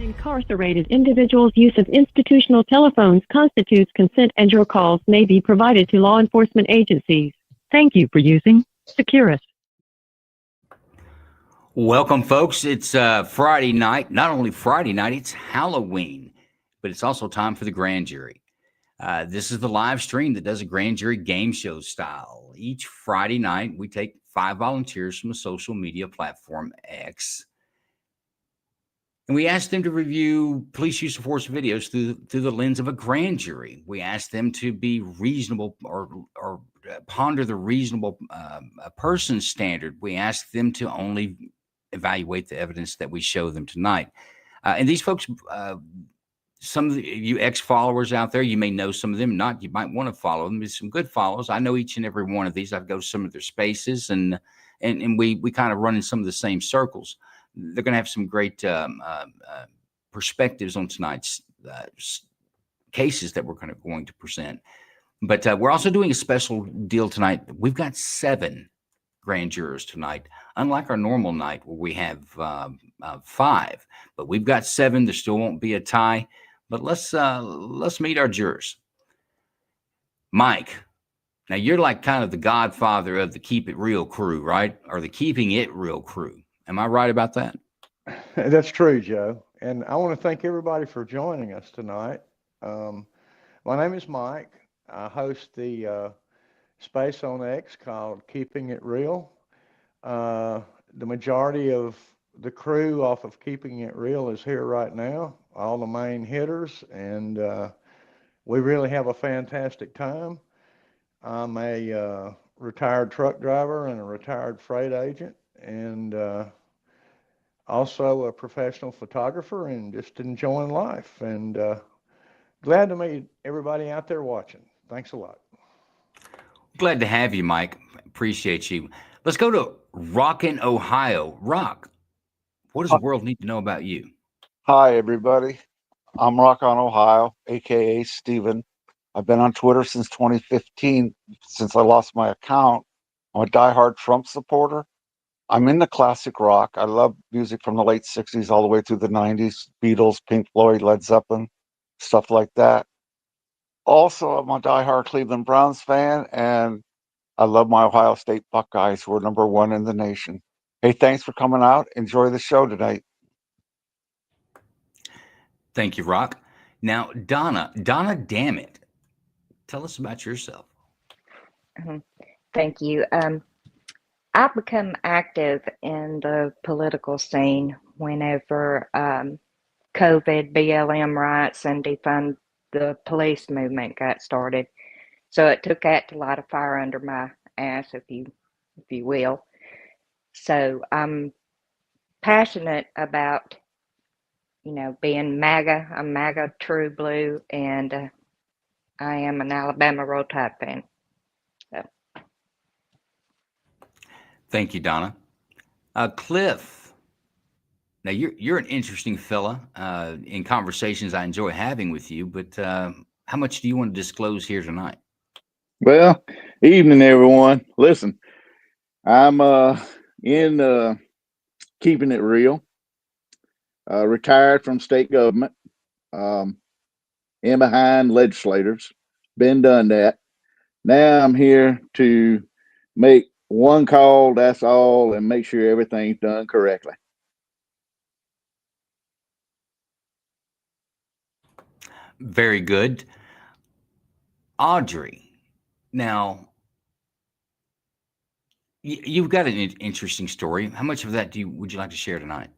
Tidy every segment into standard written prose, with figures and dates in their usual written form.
Incarcerated individuals' use of institutional telephones constitutes consent, and your calls may be provided to law enforcement agencies. Thank you for using Securus. Welcome, folks. It's Friday night. Not only Friday night, it's Halloween, but it's also time for the grand jury. This is the live stream that does a grand jury game show style. Each Friday night, we take 5 volunteers from the social media platform X, and we ask them to review police use of force videos through the lens of a grand jury. We ask them to be reasonable or ponder the reasonable person standard. We ask them to only evaluate the evidence that we show them tonight. And these folks, some of you ex-followers out there, you may know some of them, not. You might want to follow them. There's some good follows. I know each and every one of these. I go to some of their spaces, and we kind of run in some of the same circles. They're going to have some great perspectives on tonight's cases that we're going to present. But we're also doing a special deal tonight. We've got 7 grand jurors tonight, unlike our normal night where we have 5. But we've got 7. There still won't be a tie. But let's meet our jurors. Mike, now you're like kind of the godfather of the Keep It Real crew, right? Or the Keeping It Real crew. Am I right about that? That's true, Joe. And I want to thank everybody for joining us tonight. My name is Mike. I host the space on X called Keeping It Real. The majority of the crew off of Keeping It Real is here right now, all the main hitters, and we really have a fantastic time. I'm a retired truck driver and a retired freight agent, and also a professional photographer, and just enjoying life. And glad to meet everybody out there watching. Thanks a lot. Glad to have you, Mike. Appreciate you. Let's go to Rock in Ohio. Rock, what does the world need to know about you? Hi, everybody. I'm Rock on Ohio, a.k.a. Steven. I've been on Twitter since 2015, since I lost my account. I'm a diehard Trump supporter. I'm into classic rock. I love music from the late 60s all the way through the 90s, Beatles, Pink Floyd, Led Zeppelin, stuff like that. Also, I'm a diehard Cleveland Browns fan, and I love my Ohio State Buckeyes, who are #1 in the nation. Hey, thanks for coming out. Enjoy the show tonight. Thank you, Rock. Now, Donna, damn it. Tell us about yourself. Thank you. I've become active in the political scene whenever COVID, BLM riots, and defund the police movement got started. So it took that to light a fire under my ass, if you will. So I'm passionate about, being MAGA. I'm MAGA True Blue, and I am an Alabama Roll Tide fan. So. Thank you, Donna. Cliff. Now you're an interesting fella. In conversations I enjoy having with you, but how much do you want to disclose here tonight? Well, evening, everyone. Listen, I'm in Keeping It Real. Retired from state government. In behind legislators. Been done that. Now I'm here to make one call, that's all, and make sure everything's done correctly. Very good. Audrey, now, you've got an interesting story. How much of that would you like to share tonight?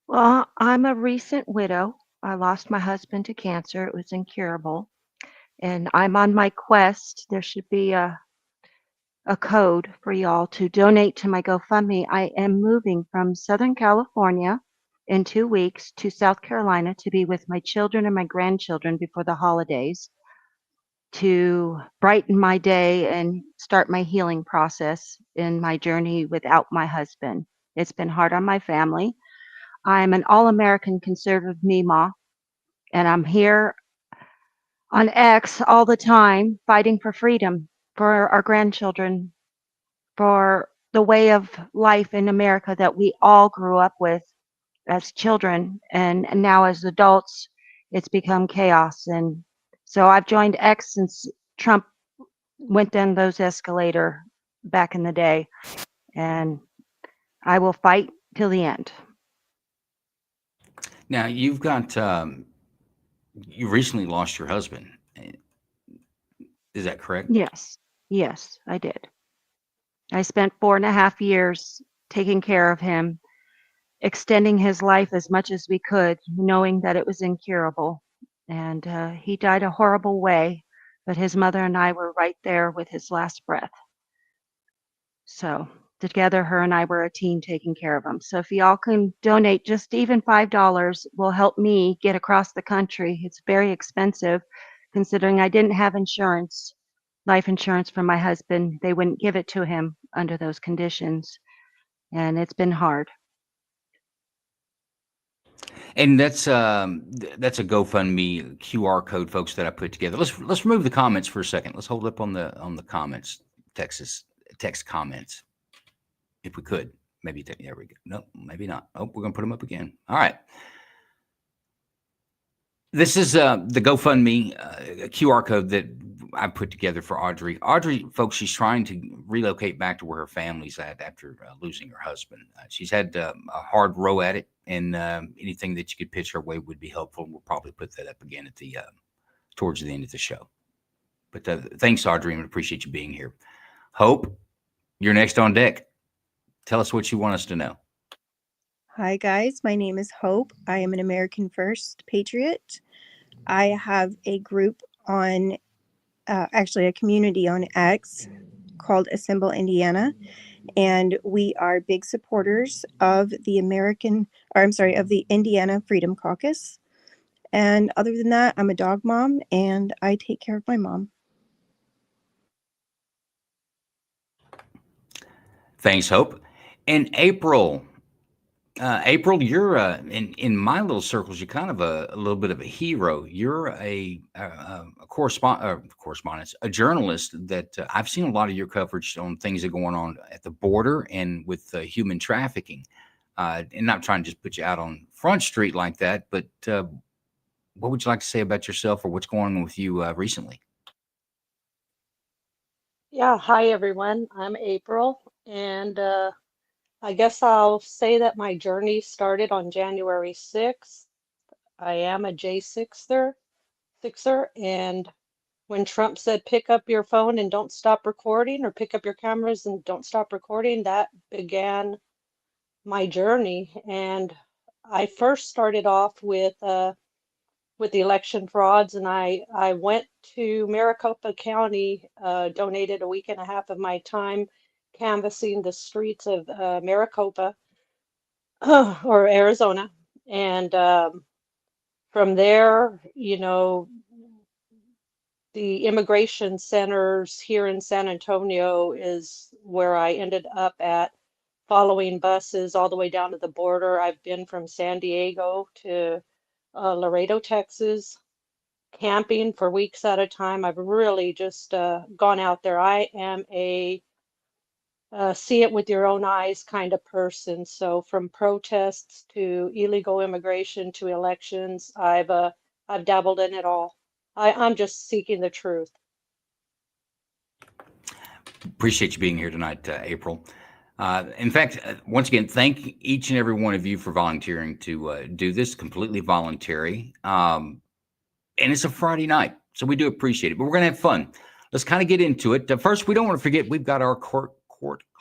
Well, I'm a recent widow. I lost my husband to cancer. It was incurable. And I'm on my quest. There should be a code for y'all to donate to my GoFundMe. I am moving from Southern California in 2 weeks to South Carolina to be with my children and my grandchildren before the holidays, to brighten my day and start my healing process in my journey without my husband. It's been hard on my family. I'm an all-American conservative Meemaw, and I'm here on X all the time fighting for freedom, for our grandchildren, for the way of life in America that we all grew up with, as children, and now as adults, it's become chaos. And so I've joined X since Trump went down those escalator back in the day, and I will fight till the end. Now you've got you recently lost your husband. Is that correct? Yes, I did. I spent 4.5 years taking care of him, extending his life as much as we could, knowing that it was incurable. And he died a horrible way, but his mother and I were right there with his last breath. So together, her and I were a team taking care of him. So if y'all can donate just even $5 will help me get across the country. It's very expensive considering I didn't have insurance, life insurance for my husband. They wouldn't give it to him under those conditions. And it's been hard. And that's a GoFundMe QR code, folks, that I put together. Let's remove the comments for a second. Let's hold up on the comments, text comments, if we could. Maybe there we go. No, maybe not. Oh, we're gonna put them up again. All right. This is the GoFundMe QR code that I put together for Audrey. Audrey, folks, she's trying to relocate back to where her family's at after losing her husband. She's had a hard row at it, and anything that you could pitch her way would be helpful. We'll probably put that up again at the towards the end of the show. But thanks, Audrey, and appreciate you being here. Hope, you're next on deck. Tell us what you want us to know. Hi, guys. My name is Hope. I am an American First patriot. I have a group on, actually a community on X called Assemble Indiana, and we are big supporters of the of the Indiana Freedom Caucus. And other than that, I'm a dog mom, and I take care of my mom. Thanks, Hope. And April, you're in my little circles. You're kind of a little bit of a hero. You're a correspondent, a journalist that I've seen a lot of your coverage on things that are going on at the border and with human trafficking. And not trying to just put you out on Front Street like that, but what would you like to say about yourself or what's going on with you recently? Yeah, hi everyone. I'm April, and I guess I'll say that my journey started on January 6th. I am a J6er, and when Trump said pick up your phone and don't stop recording, or pick up your cameras and don't stop recording, that began my journey. And I first started off with the election frauds, and I went to Maricopa County, donated a week and a half of my time canvassing the streets of Maricopa or Arizona. And from there, the immigration centers here in San Antonio is where I ended up at, following buses all the way down to the border. I've been from San Diego to Laredo, Texas, camping for weeks at a time. I've really just gone out there. I am a see it with your own eyes kind of person. So from protests to illegal immigration to elections, I've dabbled in it all. I'm just seeking the truth. Appreciate you being here tonight, April. In fact, once again, thank each and every one of you for volunteering to do this, completely voluntary. And it's a Friday night, so we do appreciate it. But we're going to have fun. Let's kind of get into it. First, we don't want to forget we've got our court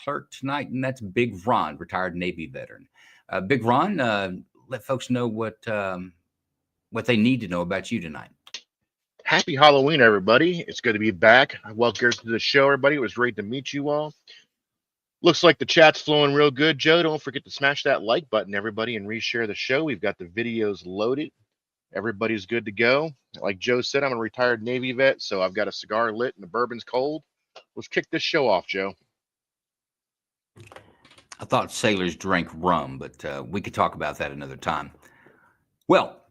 clerk tonight, and that's Big Ron, retired Navy veteran. Big Ron, let folks know what they need to know about you tonight. Happy Halloween, everybody. It's good to be back. Welcome to the show, everybody. It was great to meet you all. Looks like the chat's flowing real good, Joe. Don't forget to smash that like button, everybody, and reshare the show. We've got the videos loaded. Everybody's good to go. Like Joe said, I'm a retired Navy vet, so I've got a cigar lit and the bourbon's cold. Let's kick this show off, Joe. I thought sailors drank rum, but we could talk about that another time. Well,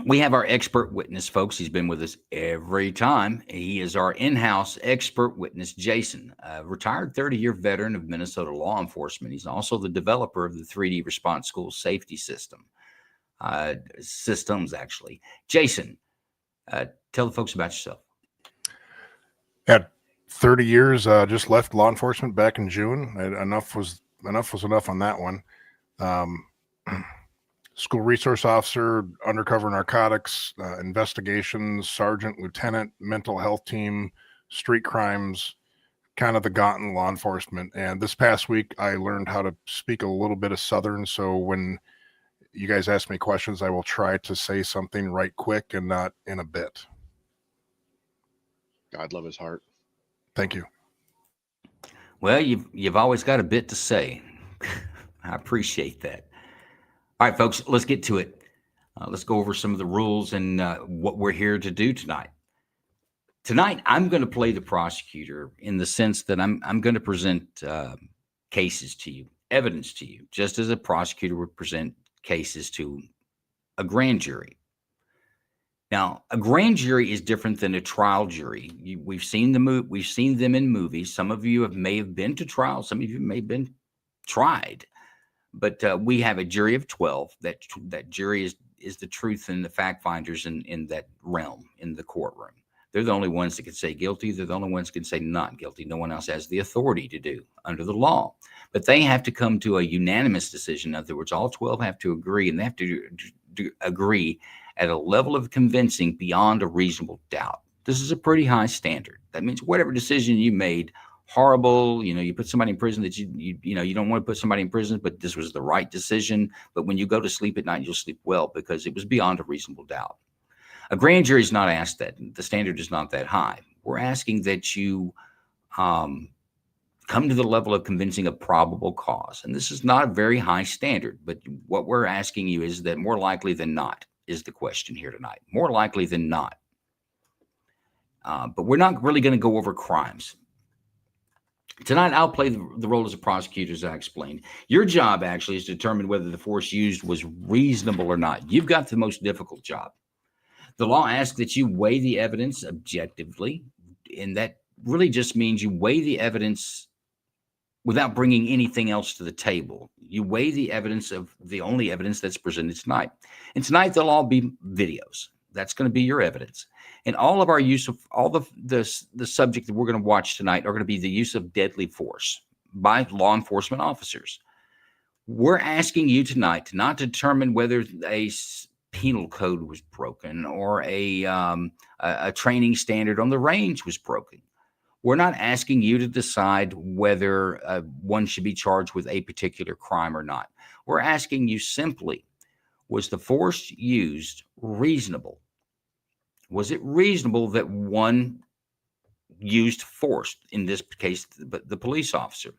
We have our expert witness, folks. He's been with us every time. He is our in-house expert witness, Jason, a retired 30-year veteran of Minnesota law enforcement. He's also the developer of the 3D Response School safety systems, actually. Jason, tell the folks about yourself. At 30 years, just left law enforcement back in June. Enough was enough on that one. School resource officer, undercover narcotics, investigations, sergeant, lieutenant, mental health team, street crimes, kind of the gauntlet in law enforcement. And this past week, I learned how to speak a little bit of Southern. So when you guys ask me questions, I will try to say something right quick and not in a bit. God love his heart. Thank you. Well, you've always got a bit to say. I appreciate that. All right, folks, let's get to it. Let's go over some of the rules and what we're here to do tonight. Tonight, I'm going to play the prosecutor in the sense that I'm going to present cases to you, evidence to you, just as a prosecutor would present cases to a grand jury. Now, a grand jury is different than a trial jury. We've seen them in movies. Some of you may have been to trial. Some of you may have been tried. But we have a jury of 12. That jury is the truth and the fact finders in that realm, in the courtroom. They're the only ones that can say guilty. They're the only ones that can say not guilty. No one else has the authority to do under the law. But they have to come to a unanimous decision. In other words, all 12 have to agree, and they have to agree at a level of convincing beyond a reasonable doubt. This is a pretty high standard. That means whatever decision you made, horrible, you put somebody in prison that you don't want to put somebody in prison, but this was the right decision. But when you go to sleep at night, you'll sleep well because it was beyond a reasonable doubt. A grand jury is not asked that. The standard is not that high. We're asking that you come to the level of convincing a probable cause. And this is not a very high standard, but what we're asking you is that more likely than not is the question here tonight. More likely than not. But we're not really going to go over crimes. Tonight, I'll play the role as a prosecutor, as I explained. Your job, actually, is to determine whether the force used was reasonable or not. You've got the most difficult job. The law asks that you weigh the evidence objectively, and that really just means you weigh the evidence without bringing anything else to the table. You weigh the evidence of the only evidence that's presented tonight. And tonight, they'll all be videos. That's going to be your evidence. And all of our use of all the subject that we're going to watch tonight are going to be the use of deadly force by law enforcement officers. We're asking you tonight to not determine whether a penal code was broken or a training standard on the range was broken. We're not asking you to decide whether one should be charged with a particular crime or not. We're asking you simply, was the force used reasonable? Was it reasonable that one used force, in this case, the police officer?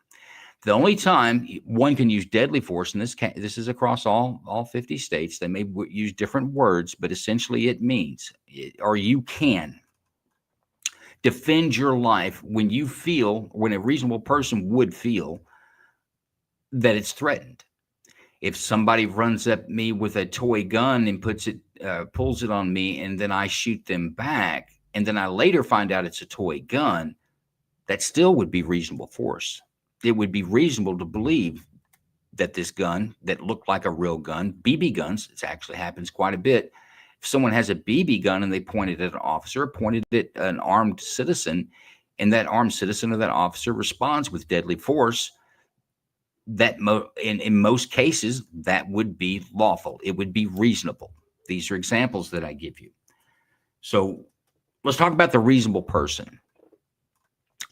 The only time one can use deadly force, in this case, this is across all 50 states. They may use different words, but essentially it means, or you can defend your life when you feel, when a reasonable person would feel that it's threatened. If somebody runs at me with a toy gun and pulls it on me, and then I shoot them back, and then I later find out it's a toy gun, that still would be reasonable force. It would be reasonable to believe that this gun that looked like a real gun, BB guns, it actually happens quite a bit. If someone has a BB gun and they point it at an officer, pointed at an armed citizen, and that armed citizen or that officer responds with deadly force, that in most cases, that would be lawful. It would be reasonable. These are examples that I give you. So let's talk about the reasonable person.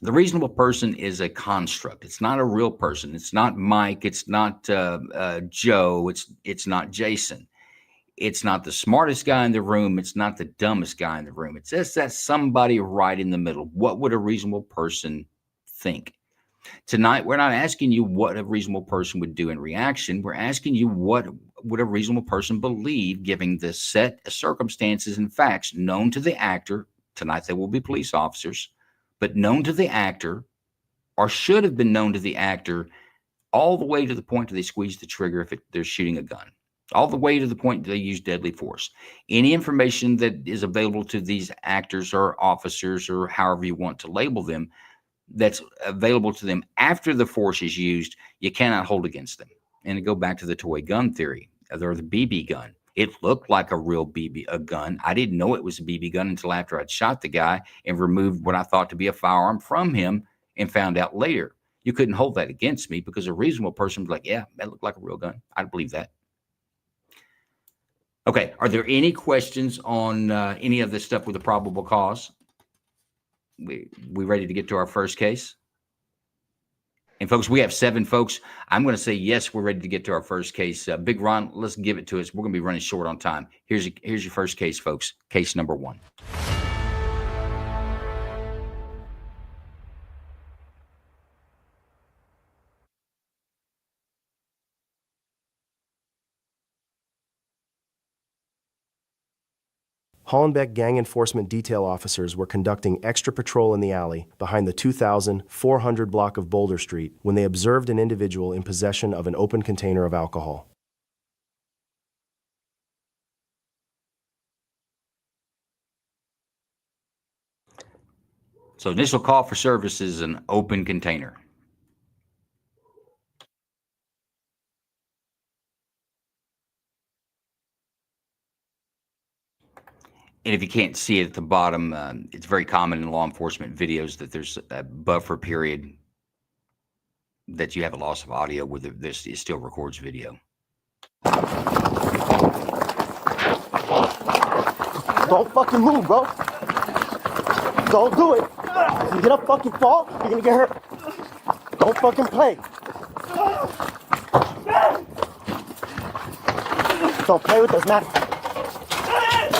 The reasonable person is a construct. It's not a real person. It's not Mike. It's not Joe. It's not Jason. It's not the smartest guy in the room. It's not the dumbest guy in the room. It's just that somebody right in the middle. What would a reasonable person think? Tonight, we're not asking you what a reasonable person would do in reaction. We're asking you what would a reasonable person believe, given the set of circumstances and facts known to the actor. Tonight, they will be police officers, but known to the actor, or should have been known to the actor, all the way to the point that they squeeze the trigger if they're shooting a gun. all the way to the point they use deadly force. Any information that is available to these actors or officers or however you want to label them, that's available to them after the force is used, you cannot hold against them. And to go back to the toy gun theory, or the BB gun, it looked like a real BB gun. I didn't know it was a BB gun until after I'd shot the guy and removed what I thought to be a firearm from him and found out later. You couldn't hold that against me because a reasonable person would be like, yeah, that looked like a real gun. I'd believe that. Okay, are there any questions on any of this stuff with a probable cause? We ready to get to our first case? And folks, we have 7 folks. I'm going to say yes, we're ready to get to our first case. Big Ron, let's give it to us. We're going to be running short on time. Here's your first case, folks. Case number 1. Hollenbeck gang enforcement detail officers were conducting extra patrol in the alley behind the 2400 block of Boulder Street when they observed an individual in possession of an open container of alcohol. So initial call for service is an open container. And if you can't see it at the bottom, it's very common in law enforcement videos that there's a buffer period that you have a loss of audio where this it still records video. Don't fucking move, bro. Don't do it. If you get up fucking fall, you're gonna get hurt. Don't fucking play. Don't play with us, man.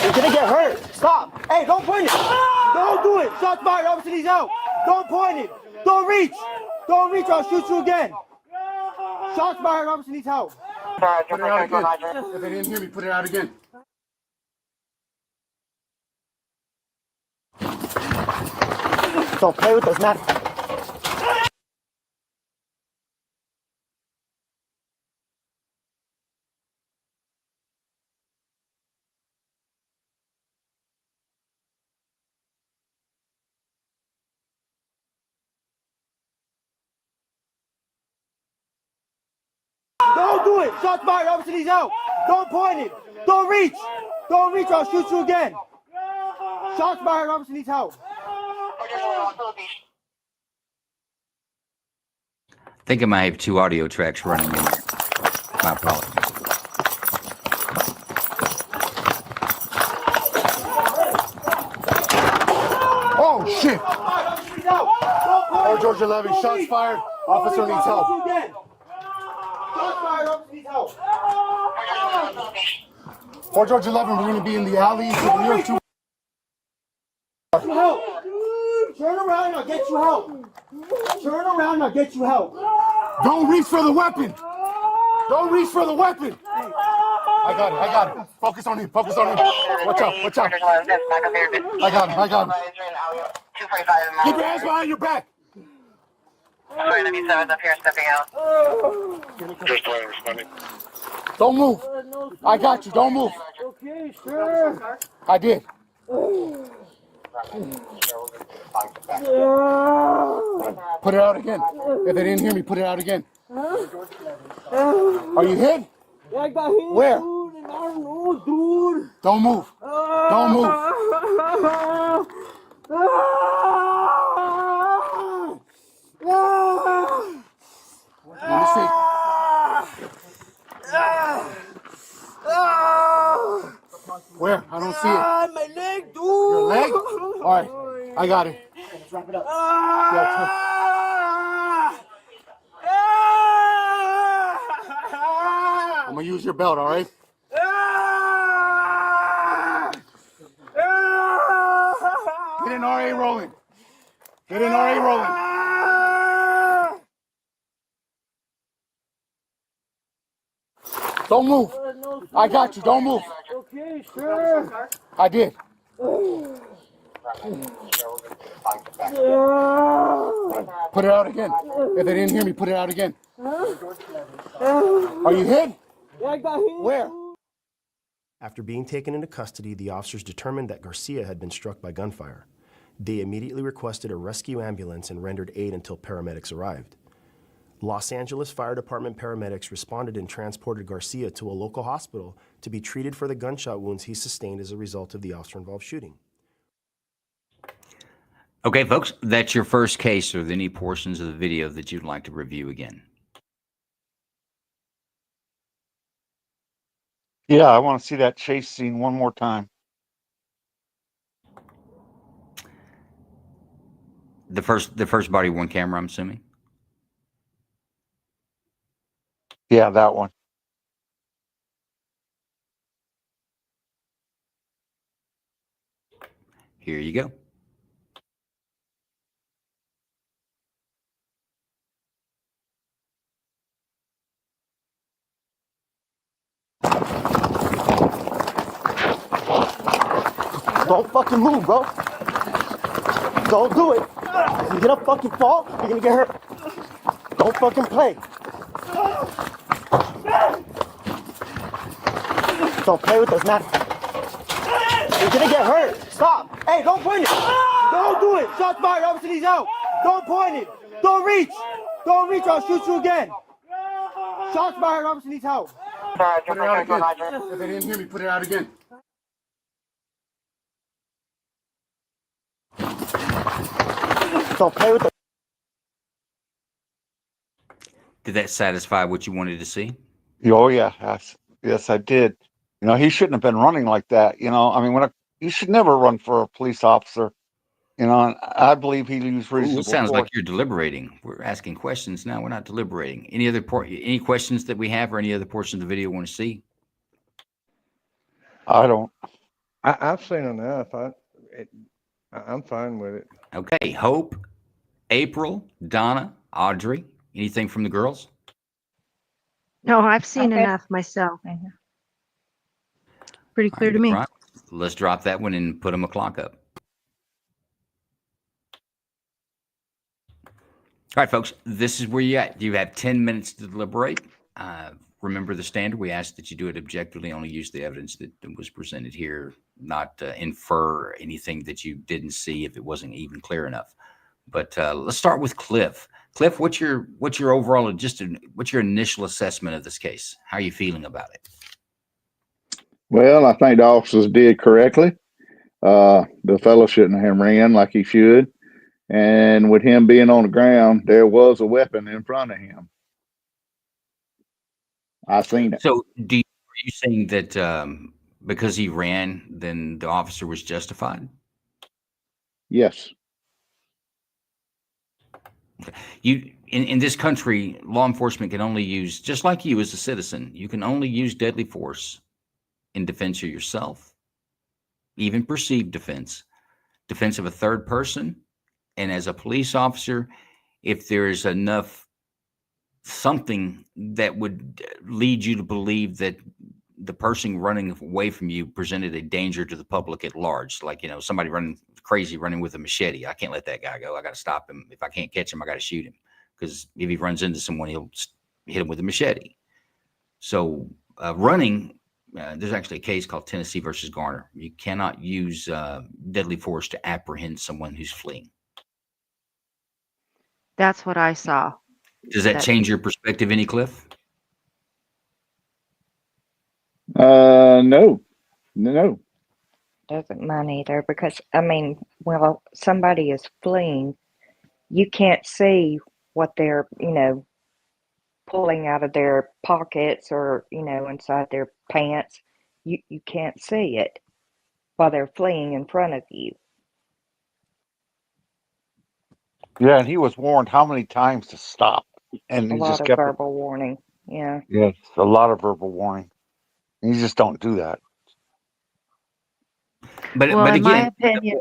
You're gonna get hurt. Stop. Hey, don't point it. Don't do it. Shots fired. Officer needs help. Don't point it. Don't reach. Don't reach. I'll shoot you again. Shots fired. Officer needs help. Put it out again. If they didn't hear me, put it out again. Don't play with us, man. Don't do it! Shots fired! Officer needs help! Don't point it! Don't reach! Don't reach! I'll shoot you again! Shots fired! Officer needs help! I think I might have 2 audio tracks running in there. My apologies. Oh, shit! Or George 11, shots fired. Officer needs help. Fort George 11, we're going to be in the alley. Near to help! Turn around, I'll get you help! Turn around, I'll get you help! Don't reach for the weapon! Don't reach for the weapon! I got it. Focus on him, Watch out. I got him. Keep your hands behind your back! Sorry, let me 7's up here stepping out. Just responding. Don't move. I got you. Don't move. Okay, sure. I did. Put it out again. If they didn't hear me, put it out again. Are you hit? Yeah, I got hit. Where? Dude, and I don't know, dude. Don't move. Don't move. Let me see. Where? I don't see it. My leg, dude. Your leg? All right. I got it. Let's wrap it up. I'm going to use your belt, all right? Get an RA rolling. Don't move. I got you. Don't move. Okay, sure. I did. Put it out again. If they didn't hear me, put it out again. Are you hit? Where? After being taken into custody, the officers determined that Garcia had been struck by gunfire. They immediately requested a rescue ambulance and rendered aid until paramedics arrived. Los Angeles Fire Department paramedics responded and transported Garcia to a local hospital to be treated for the gunshot wounds he sustained as a result of the officer-involved shooting. Okay, folks, that's your first case. Are there any portions of the video that you'd like to review again? Yeah, I want to see that chase scene one more time. The first body worn camera, I'm assuming. Yeah, that one. Here you go. Don't fucking move, bro. Don't do it. If you get a fucking fall, you're gonna get hurt. Don't fucking play. Don't play with us, man. You're gonna get hurt. Stop. Hey, don't point it. Don't do it. Shots fired. Officer, he's out. Don't point it. Don't reach. Don't reach. I'll shoot you again. Shots fired. Officer, needs help. Put it out again. If they didn't hear me, put it out again. Don't play with the. Did that satisfy what you wanted to see? Oh yeah, yes, I did. You know, he shouldn't have been running like that. You know, I mean, you should never run for a police officer. You know, and I believe he used reasonable. It sounds force. like you're deliberating. We're asking questions now. We're not deliberating. Any questions that we have, or any other portion of the video want to see? I don't. I've seen enough. I'm fine with it. Okay, Hope, April, Donna, Audrey. Anything from the girls? No, I've seen Okay. enough myself. Pretty clear to me. Right. Let's drop that one and put them a clock up. All right, folks, this is where you're at. You have 10 minutes to deliberate. Remember the standard. We ask that you do it objectively, only use the evidence that was presented here, not infer anything that you didn't see if it wasn't even clear enough. But let's start with Cliff. Cliff, what's your overall, what's your initial assessment of this case? How are you feeling about it? Well, I think the officers did correctly. The fellow shouldn't have ran like he should. And with him being on the ground, there was a weapon in front of him. I seen it. So are you saying that because he ran, then the officer was justified? Yes. In this country, law enforcement can only use, just like you as a citizen, you can only use deadly force in defense of yourself, even perceived defense of a third person. And as a police officer, if there's enough something that would lead you to believe that the person running away from you presented a danger to the public at large, like, you know, somebody running with a machete. I can't let that guy go. I got to stop him. If I can't catch him, I got to shoot him, because if he runs into someone, he'll hit him with a machete. So running, there's actually a case called Tennessee versus Garner. You cannot use deadly force to apprehend someone who's fleeing. That's what I saw. Does that change your perspective any, Cliff? No. Doesn't mine either, because I mean, well, somebody is fleeing. You can't see what they're, pulling out of their pockets or, inside their pants. You can't see it while they're fleeing in front of you. Yeah, and he was warned how many times to stop, and A he lot just of kept. verbal warning. Yeah. Yes, a lot of verbal warning. And you just don't do that. But Well, in my again, opinion,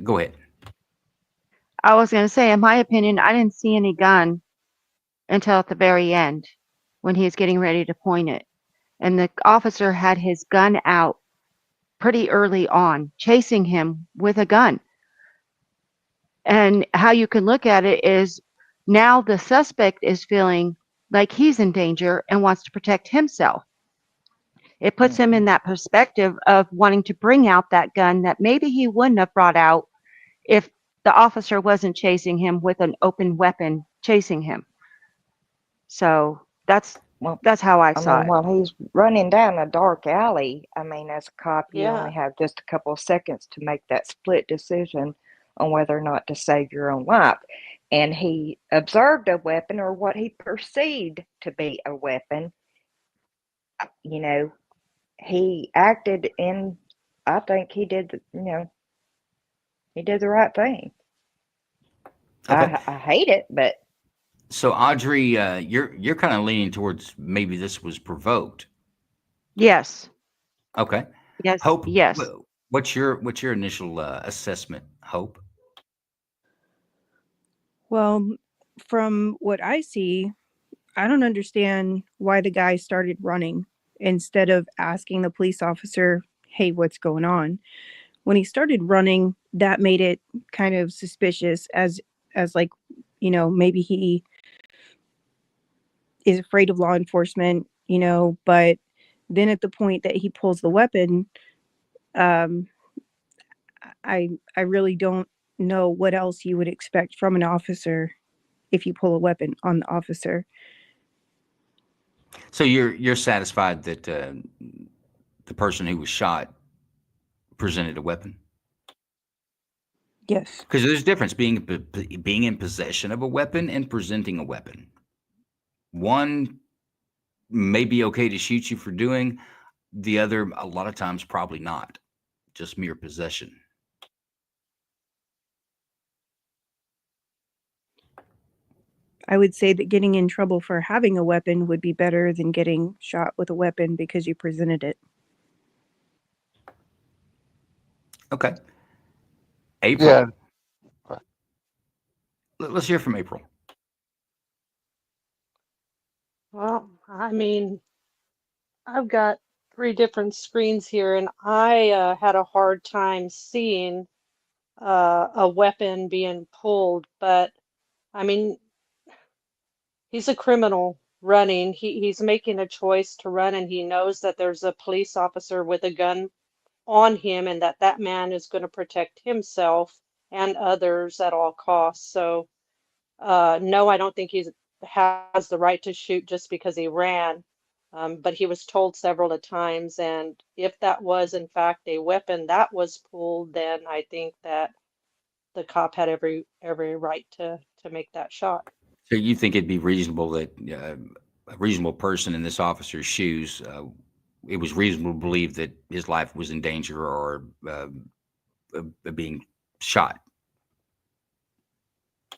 go ahead. I was going to say, in my opinion, I didn't see any gun until at the very end when he was getting ready to point it. And the officer had his gun out pretty early on, chasing him with a gun. And how you can look at it is now the suspect is feeling like he's in danger and wants to protect himself. It puts him in that perspective of wanting to bring out that gun that maybe he wouldn't have brought out if the officer wasn't chasing him with an open weapon chasing him. So that's how I saw it. While he's running down a dark alley, I mean, as a cop, you Yeah. only have just a couple of seconds to make that split decision on whether or not to save your own life. And he observed a weapon, or what he perceived to be a weapon. You know, he acted in, I think he did, he did the right thing. Okay. I hate it, but So Audrey, you're kind of leaning towards maybe this was provoked. Yes. Okay. Yes. Hope. Yes. What's your initial assessment, Hope? Well, from what I see, I don't understand why the guy started running instead of asking the police officer, hey, what's going on? When he started running, that made it kind of suspicious as like, maybe he is afraid of law enforcement, but then at the point that he pulls the weapon, I really don't know what else you would expect from an officer if you pull a weapon on the officer. So you're satisfied that the person who was shot presented a weapon? Yes. Because there's a difference being in possession of a weapon and presenting a weapon. One may be okay to shoot you for doing, the other a lot of times probably not. Just mere possession. I would say that getting in trouble for having a weapon would be better than getting shot with a weapon because you presented it. Okay. April. Yeah. Let's hear from April. Well, I mean, I've got 3 different screens here, and I had a hard time seeing a weapon being pulled, but I mean, he's a criminal running. He's making a choice to run, and he knows that there's a police officer with a gun on him, and that man is going to protect himself and others at all costs. So, no, I don't think he has the right to shoot just because he ran. But he was told several times, and if that was in fact a weapon that was pulled, then I think that the cop had every right to make that shot. So you think it'd be reasonable that a reasonable person in this officer's shoes, it was reasonable to believe that his life was in danger or being shot?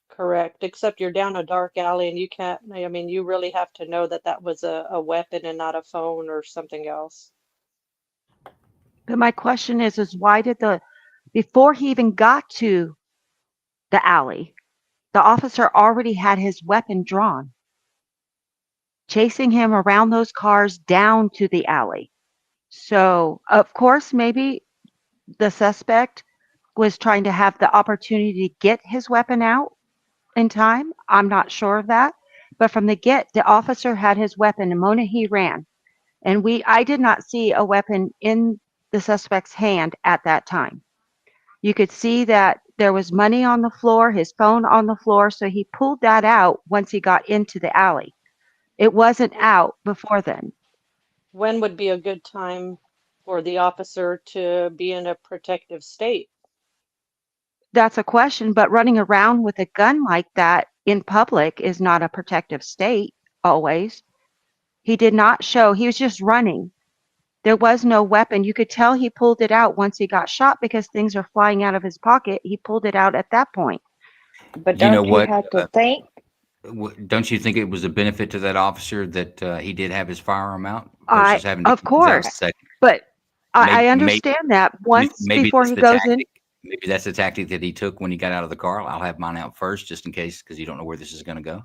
Correct, except you're down a dark alley and you can't, I mean, you really have to know that that was a weapon and not a phone or something else. But my question is why did before he even got to the alley, the officer already had his weapon drawn, chasing him around those cars down to the alley. So, of course, maybe the suspect was trying to have the opportunity to get his weapon out in time. I'm not sure of that. But from the get, the officer had his weapon the moment he ran. And I did not see a weapon in the suspect's hand at that time. You could see that there was money on the floor, his phone on the floor, so he pulled that out once he got into the alley. It wasn't out before then. When would be a good time for the officer to be in a protective state? That's a question, but running around with a gun like that in public is not a protective state always. He did not show, he was just running. There was no weapon. You could tell he pulled it out once he got shot because things are flying out of his pocket. He pulled it out at that point. But You know don't you what? have to think? Don't you think it was a benefit to that officer that he did have his firearm out versus having to Of keep his out course, second? but I Maybe, understand that once maybe before that's he the goes in. tactic. Maybe that's the tactic that he took when he got out of the car. I'll have mine out first, just in case, because you don't know where this is going to go.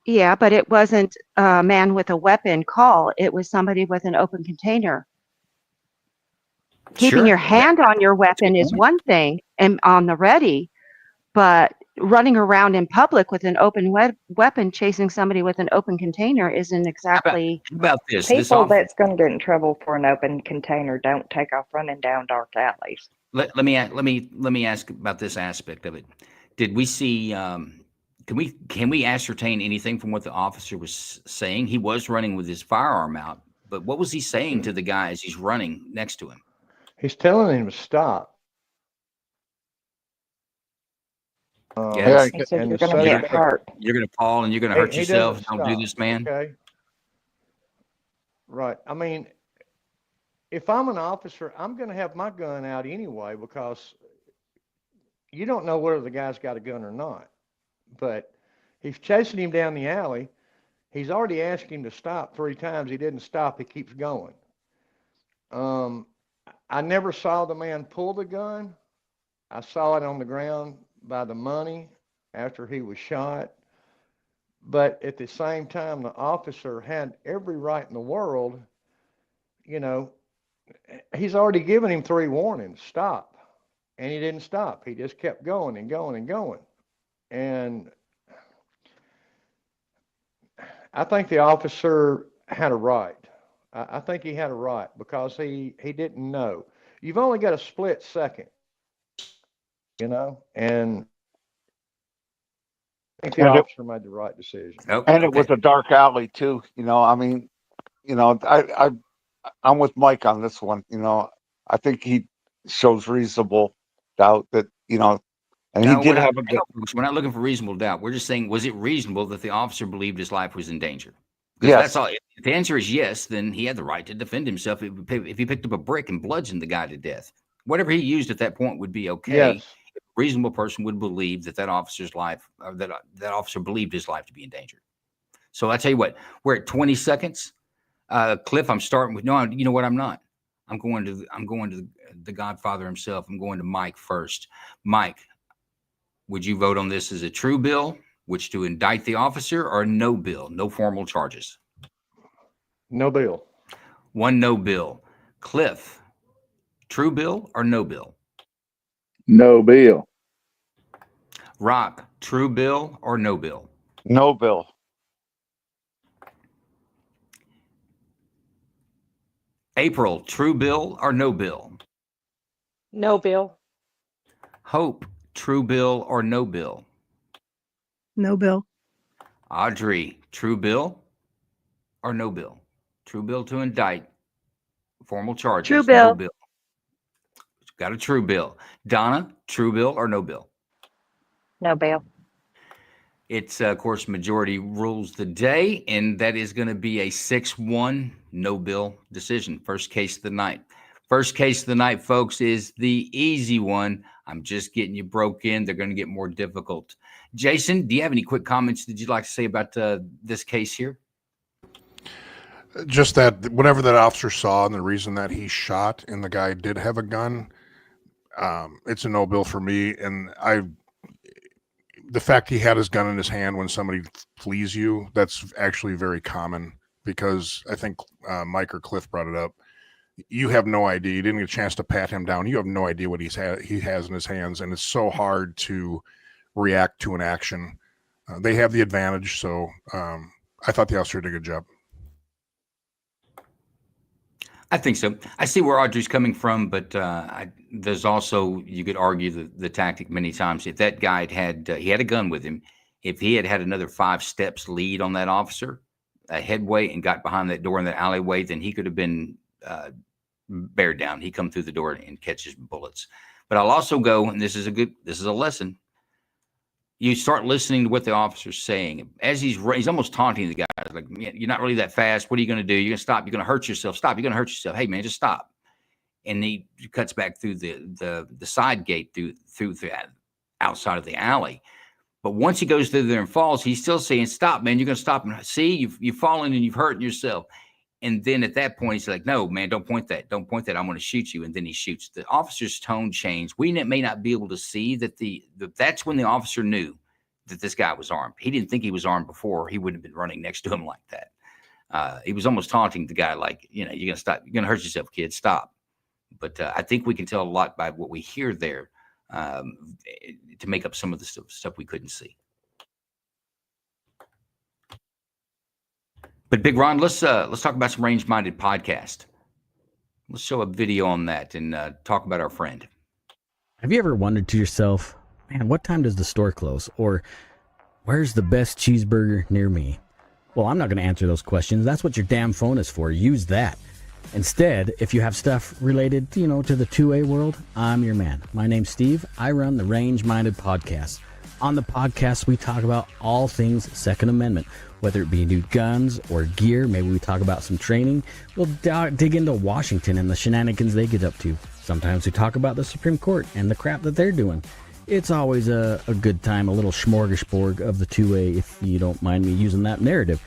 Yeah, but it wasn't a man with a weapon call. It was somebody with an open container. Keeping Sure. your hand on your weapon is one thing and on the ready, but running around in public with an open weapon, chasing somebody with an open container isn't exactly. How about this? People that's going to get in trouble for an open container don't take off running down dark alleys. Let me ask about this aspect of it. Did we see? Can we ascertain anything from what the officer was saying? He was running with his firearm out, but what was he saying to the guy as he's running next to him? He's telling him to stop. Yes. He said you're going to get hurt. You're going to fall and you're going to hurt yourself. Don't do this, man. Okay. Right. I mean, if I'm an officer, I'm going to have my gun out anyway, because you don't know whether the guy's got a gun or not. But he's chasing him down the alley. He's already asked him to stop 3 times. He didn't stop. He keeps going. I never saw the man pull the gun. I saw it on the ground by the money after he was shot. But at the same time, the officer had every right in the world. You know, he's already given him 3 warnings, stop. And he didn't stop. He just kept going and going and going. And I think the officer had a right. I think he had a right, because he didn't know. You've only got a split second, you know, and I think the officer made the right decision. And it was a dark alley too. You know, I mean, you know, I'm with Mike on this one. You know, I think he shows reasonable doubt that, you know, and he did have a gun. We're not looking for reasonable doubt. We're just saying, was it reasonable that the officer believed his life was in danger? Yes. That's all. If the answer is yes, then he had the right to defend himself. If he picked up a brick and bludgeoned the guy to death, whatever he used at that point would be okay. Yes. A reasonable person would believe that officer's life, or that officer believed his life to be in danger. So I tell you what, we're at 20 seconds. Cliff, I'm starting with, no, you know what? I'm not. I'm going to the Godfather himself. I'm going to Mike first. Mike, would you vote on this as a true bill, which to indict the officer, or no bill, no formal charges? No bill. 1 no bill. Cliff, true bill or no bill? No bill. Rock, true bill or no bill? No bill. April, true bill or no bill? No bill. Hope, true bill or no bill? No bill. Audrey, true bill or no bill? True bill to indict, formal charges. True bill. No bill. Got a true bill. Donna, true bill or no bill? No bill. It's, of course, majority rules the day, and that is going to be a 6-1 no bill decision. First case of the night. First case of the night, folks, is the easy one. I'm just getting you broke in. They're going to get more difficult. Jason, do you have any quick comments that you'd like to say about this case here? Just that whatever that officer saw and the reason that he shot and the guy did have a gun, it's a no bill for me. And the fact he had his gun in his hand when somebody flees you, that's actually very common, because I think Mike or Cliff brought it up. You have no idea. You didn't get a chance to pat him down. You have no idea what he has in his hands, and it's so hard to react to an action. They have the advantage, so I thought the officer did a good job. I think so. I see where Audrey's coming from, but there's also, you could argue the tactic many times. If that guy he had a gun with him, if he had another 5 steps lead on that officer, a headway, and got behind that door in that alleyway, then he could have been bared down. He come through the door and catches bullets. But I'll also go, and this is a lesson. You start listening to what the officer's saying as he's almost taunting the guy. Like, you're not really that fast. What are you going to do? You're going to stop. You're going to hurt yourself. Stop. You're going to hurt yourself. Hey man, just stop. And he cuts back through the side gate through the outside of the alley. But once he goes through there and falls, he's still saying, stop, man. You're going to stop. And see, you've fallen and you've hurt yourself. And then at that point, he's like, no, man, don't point that. Don't point that. I'm going to shoot you. And then he shoots. The officer's tone changed. We may not be able to see that that's when the officer knew that this guy was armed. He didn't think he was armed before. He wouldn't have been running next to him like that. He was almost taunting the guy like, you're going to stop. You're going to hurt yourself, kid. Stop. But I think we can tell a lot by what we hear there to make up some of the stuff we couldn't see. But Big Ron, let's talk about some Range Minded podcast. Let's show a video on that and talk about our friend. Have you ever wondered to yourself, man, what time does the store close? Or where's the best cheeseburger near me? Well, I'm not going to answer those questions. That's what your damn phone is for. Use that. Instead, if you have stuff related, to the 2A world, I'm your man. My name's Steve. I run the Range Minded podcast. On the podcast, we talk about all things Second Amendment, whether it be new guns or gear. Maybe we talk about some training. We'll dig into Washington and the shenanigans they get up to. Sometimes we talk about the Supreme Court and the crap that they're doing. It's always a good time, a little smorgasbord of the 2A, if you don't mind me using that narrative.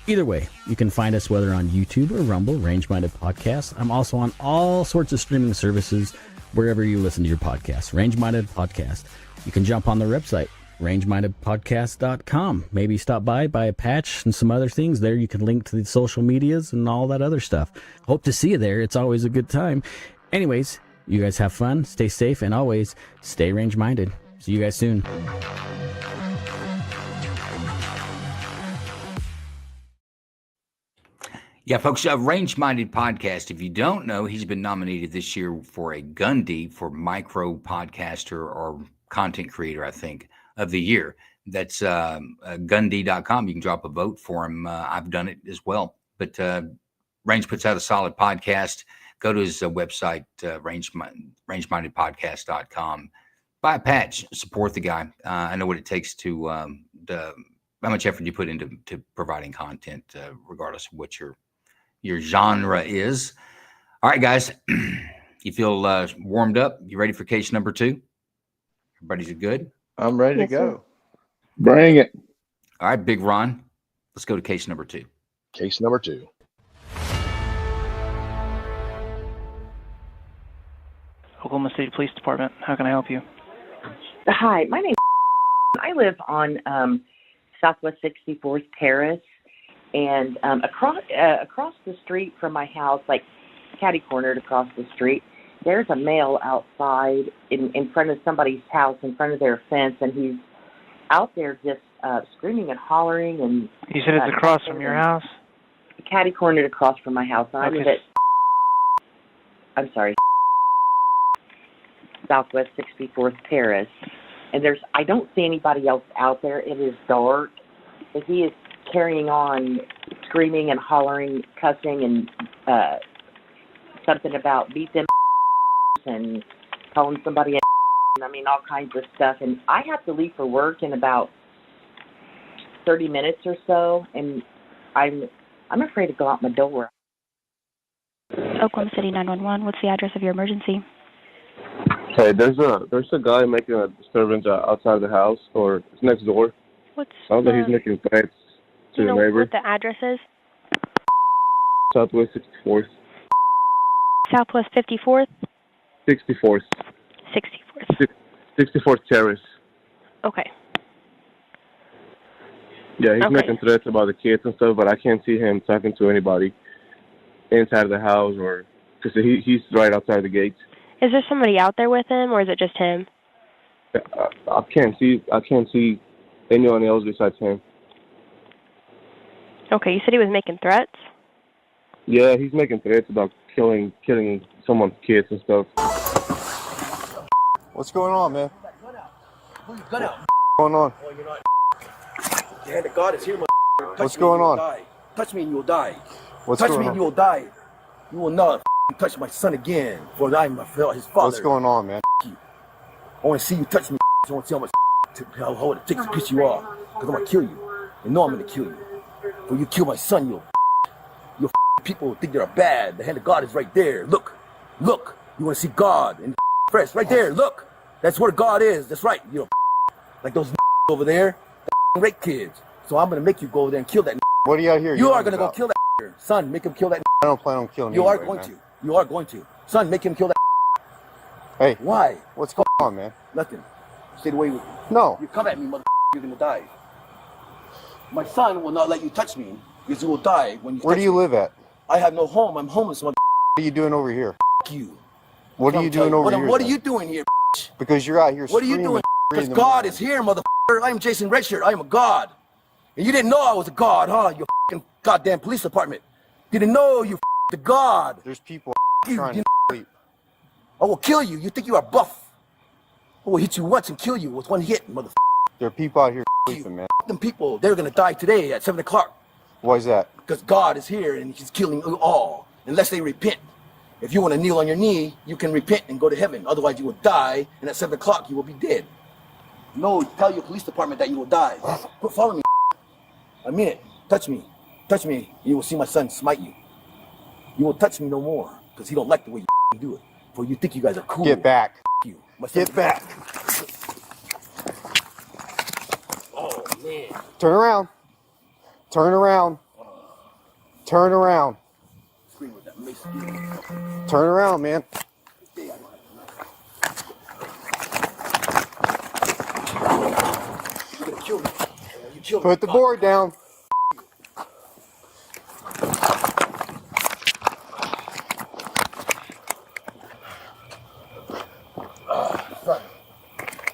Either way, you can find us whether on YouTube or Rumble, Range Minded Podcast. I'm also on all sorts of streaming services, wherever you listen to your podcast, Range Minded Podcast. You can jump on the website, rangemindedpodcast.com. Maybe stop by, buy a patch and some other things. There you can link to the social medias and all that other stuff. Hope to see you there. It's always a good time. Anyways, you guys have fun, stay safe, and always stay range-minded. See you guys soon. Yeah, folks, Range Minded Podcast. If you don't know, he's been nominated this year for a Gundy for Micro Podcaster or Content Creator, I think, of the year. That's Gundy.com. You can drop a vote for him. I've done it as well. But Range puts out a solid podcast. Go to his website, rangemindedpodcast.com. Buy a patch. Support the guy. I know what it takes to how much effort you put into providing content, regardless of what your genre is. All right, guys. You feel warmed up? You ready for case number 2? Everybody's good? I'm ready to go. Bring it. All right, Big Ron. Let's go to case number 2. Case number 2. Oklahoma City Police Department. How can I help you? Hi, my name is I live on Southwest 64th Terrace, and across the street from my house, like catty-cornered across the street, there's a male outside in front of somebody's house, in front of their fence, and he's out there just screaming and hollering. And You said it's across from your house? Catty-cornered across from my house. And I live at, I'm sorry, Southwest 64th Terrace, and I don't see anybody else out there. It is dark, but he is carrying on screaming and hollering, cussing, and something about beat them and calling somebody a all kinds of stuff. And I have to leave for work in about 30 minutes or so, and I'm afraid to go out my door. Oklahoma City 911. What's the address of your emergency? Hey, there's a guy making a disturbance outside the house, or it's next door. Sounds like he's making threats to the neighbor. What the address is? Southwest 64th. Southwest 54th? 64th. 64th. 64th Terrace. Okay. Yeah, he's Okay. making threats about the kids and stuff, but I can't see him talking to anybody inside of the house, or because he's right outside the gates. Is there somebody out there with him, or is it just him? I can't see anyone else besides him. Okay, you said he was making threats? Yeah, he's making threats about killing someone's kids and stuff. What's going on, man? What's going on? The hand of God is here, What's going on? Touch me and you will die. What's touch going me on? and you will die. You will not touch my son again, for I am his father. What's going on, man? I want to see you touch me. I want to see how it takes to piss you off. Because I'm going to kill you. You know I'm going to kill you. When you kill my son, you people think they're bad. The hand of God is right there. Look. You want to see God and fresh right there. Look. That's where God is. That's right. Like those over there, the rape kids. So I'm going to make you go there and kill that. What are you out here? You are going to go kill that. Son, make him kill that. I don't plan on killing you. You You are anyway, going man. to. You are going to. Son, make him kill that. Hey. Why? What's going on, man? Nothing. Stay away with me. No. You come at me, mother. You're going to die. My son will not let you touch me because you will die when you Where touch do you me. live at? I have no home. I'm homeless, mother. What are you doing over here? You. What are you doing over here? What are then? you doing here? Because you're out here What are you screaming doing? at 3 Because in the God morning. is here, motherfucker. I'm Jason Redshirt. I am a God. And you didn't know I was a God, huh? You fucking goddamn police department. Didn't know you the God. There's people You, trying you to sleep. I will kill you. You think you are buff. I will hit you once and kill you with one hit, motherfucker. There are people out here sleeping, man. Them people, they're gonna die today at 7 o'clock. Why is that? Because God is here and he's killing you all, unless they repent. If you want to kneel on your knee, you can repent and go to heaven. Otherwise, you will die, and at 7 o'clock, you will be dead. No, tell your police department that you will die. Quit following me. I mean it. Touch me. Touch me. You will see my son smite you. You won't touch me no more, because he don't like the way you do it. For you think you guys are cool. Get back. You. My son Get back. Oh, man. Turn around. Turn around. Turn around. Scream with that mace. Turn around, man. You're gonna kill me. You kill me. Put the board down.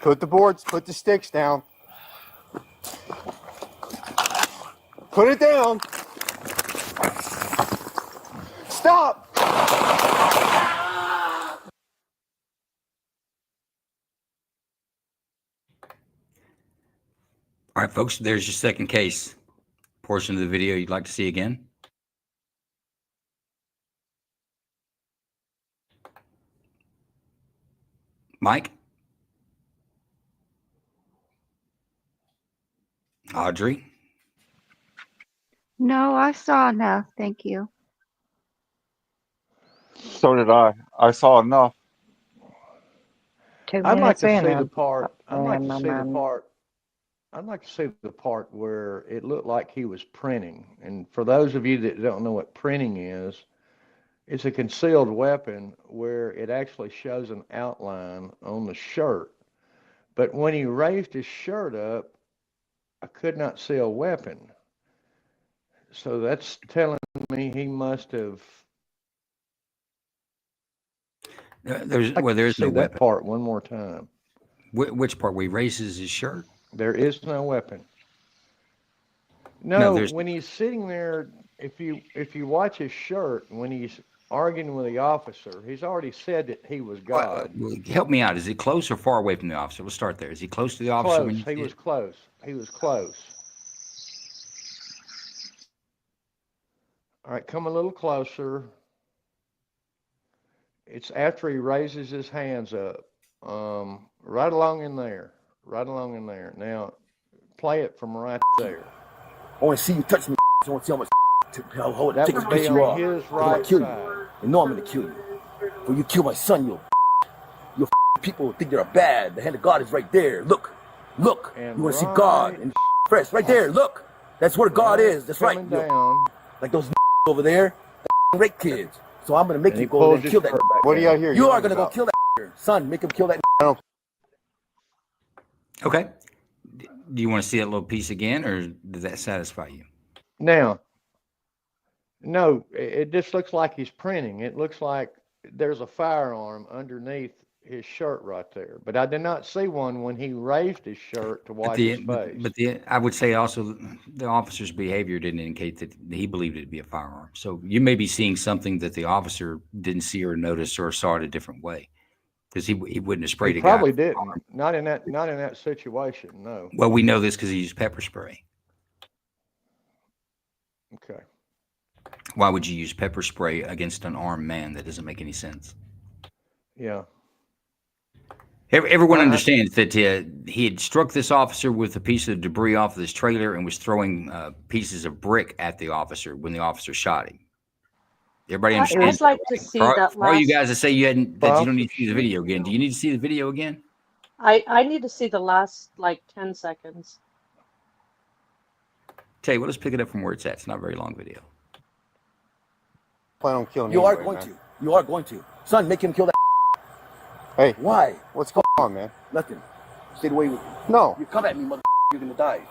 Put the boards, put the sticks down. Put it down. Stop. All right, folks, there's your second case. Portion of the video you'd like to see again. Mike? Audrey? No, I saw enough. Thank you. So did I. I saw enough. 2 I'd like minutes to in. see the part. I'd like to my see the mind. part. I'd like to see the part where it looked like he was printing. And for those of you that don't know what printing is, it's a concealed weapon where it actually shows an outline on the shirt. But when he raised his shirt up, I could not see a weapon. So that's telling me he must have. There's I'd like to there's see no that weapon. part one more time. Which part? Where he raises his shirt? There is no weapon. No, No, there's. when he's sitting there, if you watch his shirt, when he's arguing with the officer, he's already said that he was God. Help me out. Is he close or far away from the officer? We'll start there. Is he close to the officer? Close. When you He see was it? close. He was close. All right, come a little closer. It's after he raises his hands up. Right along in there. Right along in there. Now, play it from right there. I want to see you touch me. I want to see how much That take would this piss be you on off. his I'm gonna right kill side. you. You know I'm gonna kill you. When you kill my son, you people think you're bad. The hand of God is right there. Look, look. And You want to see God and fresh right there. Look, that's where God is. That's right. Coming You down. like those over there, rape kids. So I'm gonna make And you he go over there pulls and kill his that. shirt back What do down. y'all hear? You are yelling gonna go about? kill that son. Make him kill that. Okay. Do you want to see that little piece again, or does that satisfy you? Now, no, it just looks like he's printing. It looks like there's a firearm underneath his shirt right there. But I did not see one when he raised his shirt to watch his face. I would say also the officer's behavior didn't indicate that he believed it to be a firearm. So you may be seeing something that the officer didn't see or notice or saw it a different way, because he wouldn't have sprayed He a guy. probably didn't. Not in that situation. No. Well, we know this because he used pepper spray. Okay. Why would you use pepper spray against an armed man? That doesn't make any sense. Yeah. Everyone understands that he had struck this officer with a piece of debris off of this trailer and was throwing pieces of brick at the officer when the officer shot him. Everybody understands. I'd like to see that For all you last. guys that say you don't need to see the video again, do you need to see the video again? I need to see the last like 10 seconds. Tell you what, let's pick it up from where it's at. It's not a very long video. Plan on killing You you are anyway, going man. to. You are going to. Son, make him kill that. Hey, Why? what's going on, man? Nothing. Stay away with me. No. You come at me, mother. You're gonna die.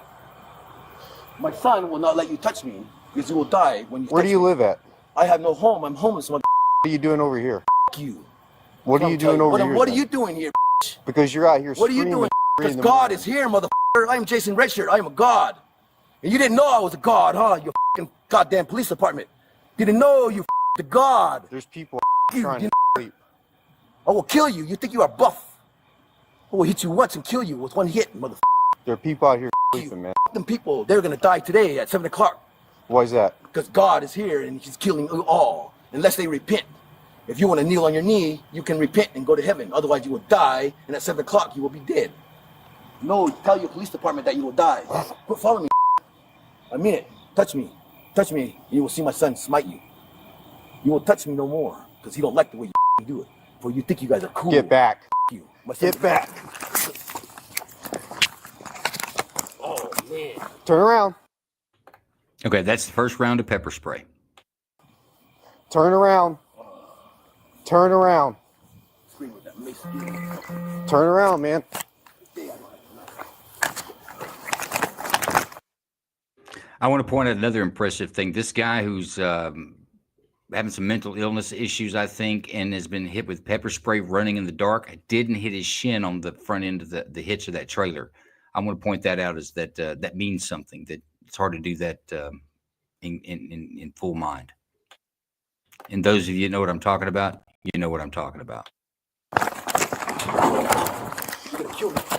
My son will not let you touch me because you will die when you. Where touch do you me. live at? I have no home. I'm homeless, mother. What are you doing over here? You. What are you doing over here? What are then? you doing here? Because you're out here What are you screaming doing? at 3 Because in the God morning. is here, motherfucker. I'm Jason Redshirt. I am a God. And you didn't know I was a God, huh? You fucking goddamn police department. Didn't know you the God. There's people You, trying you to sleep. I will kill you. You think you are buff. I will hit you once and kill you with one hit, motherfucker. There are people out here sleeping, man. Them people, they're gonna die today at 7 o'clock. Why is that? Because God is here and he's killing you all, unless they repent. If you want to kneel on your knee, you can repent and go to heaven. Otherwise, you will die, and at 7 o'clock, you will be dead. No, tell your police department that you will die. Quit following me. I mean it. Touch me. Touch me, and you will see my son smite you. You won't touch me no more, because he don't like the way you do it. For you think you guys are cool. Get back. You. My son Get back. Oh, man. Turn around. Okay, that's the first round of pepper spray. Turn around. Turn around. Scream with that mace. Turn around, man. I want to point out another impressive thing. This guy who's having some mental illness issues, I think, and has been hit with pepper spray running in the dark, didn't hit his shin on the front end of the hitch of that trailer. I want to point that out as that that means something. That it's hard to do that in full mind. And those of you who know what I'm talking about, you know what I'm talking about.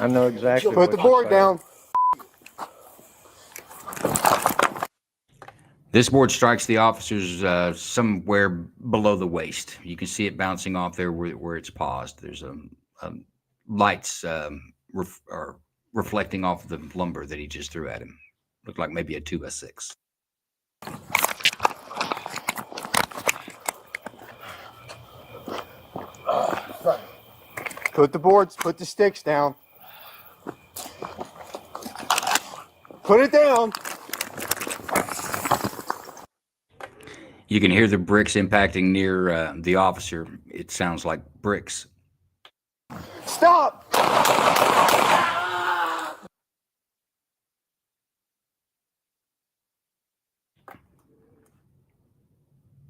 I know exactly. Put the board down. This board strikes the officers somewhere below the waist. You can see it bouncing off there where it's paused. There's lights are reflecting off the lumber that he just threw at him. Looked like maybe a 2x6. Put the boards, put the sticks down. Put it down. You can hear the bricks impacting near the officer. It sounds like bricks. Stop.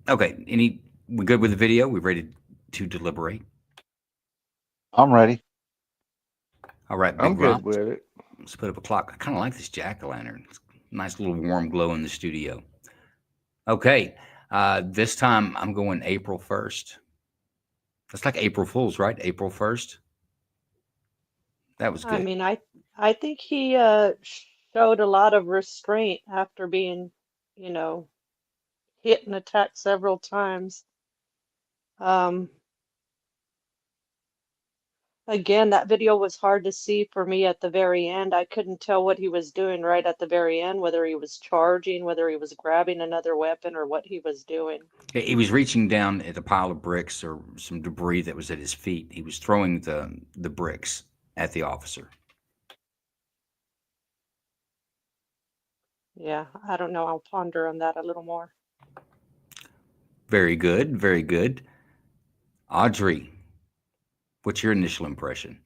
Okay, we good with the video? We ready to deliberate? I'm ready. All right, I'm Big good Ron, with it. let's put up a clock. I kind of like this jack-o'-lantern. It's a nice little warm glow in the studio. Okay, this time I'm going April 1st. That's like April Fool's, right? April 1st. That was good. I mean, I think he showed a lot of restraint after being, you know, hit and attacked several times. Again, that video was hard to see for me at the very end. I couldn't tell what he was doing right at the very end, whether he was charging, whether he was grabbing another weapon, or what he was doing. He was reaching down at a pile of bricks or some debris that was at his feet. He was throwing the bricks at the officer. Yeah, I don't know. I'll ponder on that a little more. Very good, very good. Audrey, what's your initial impression?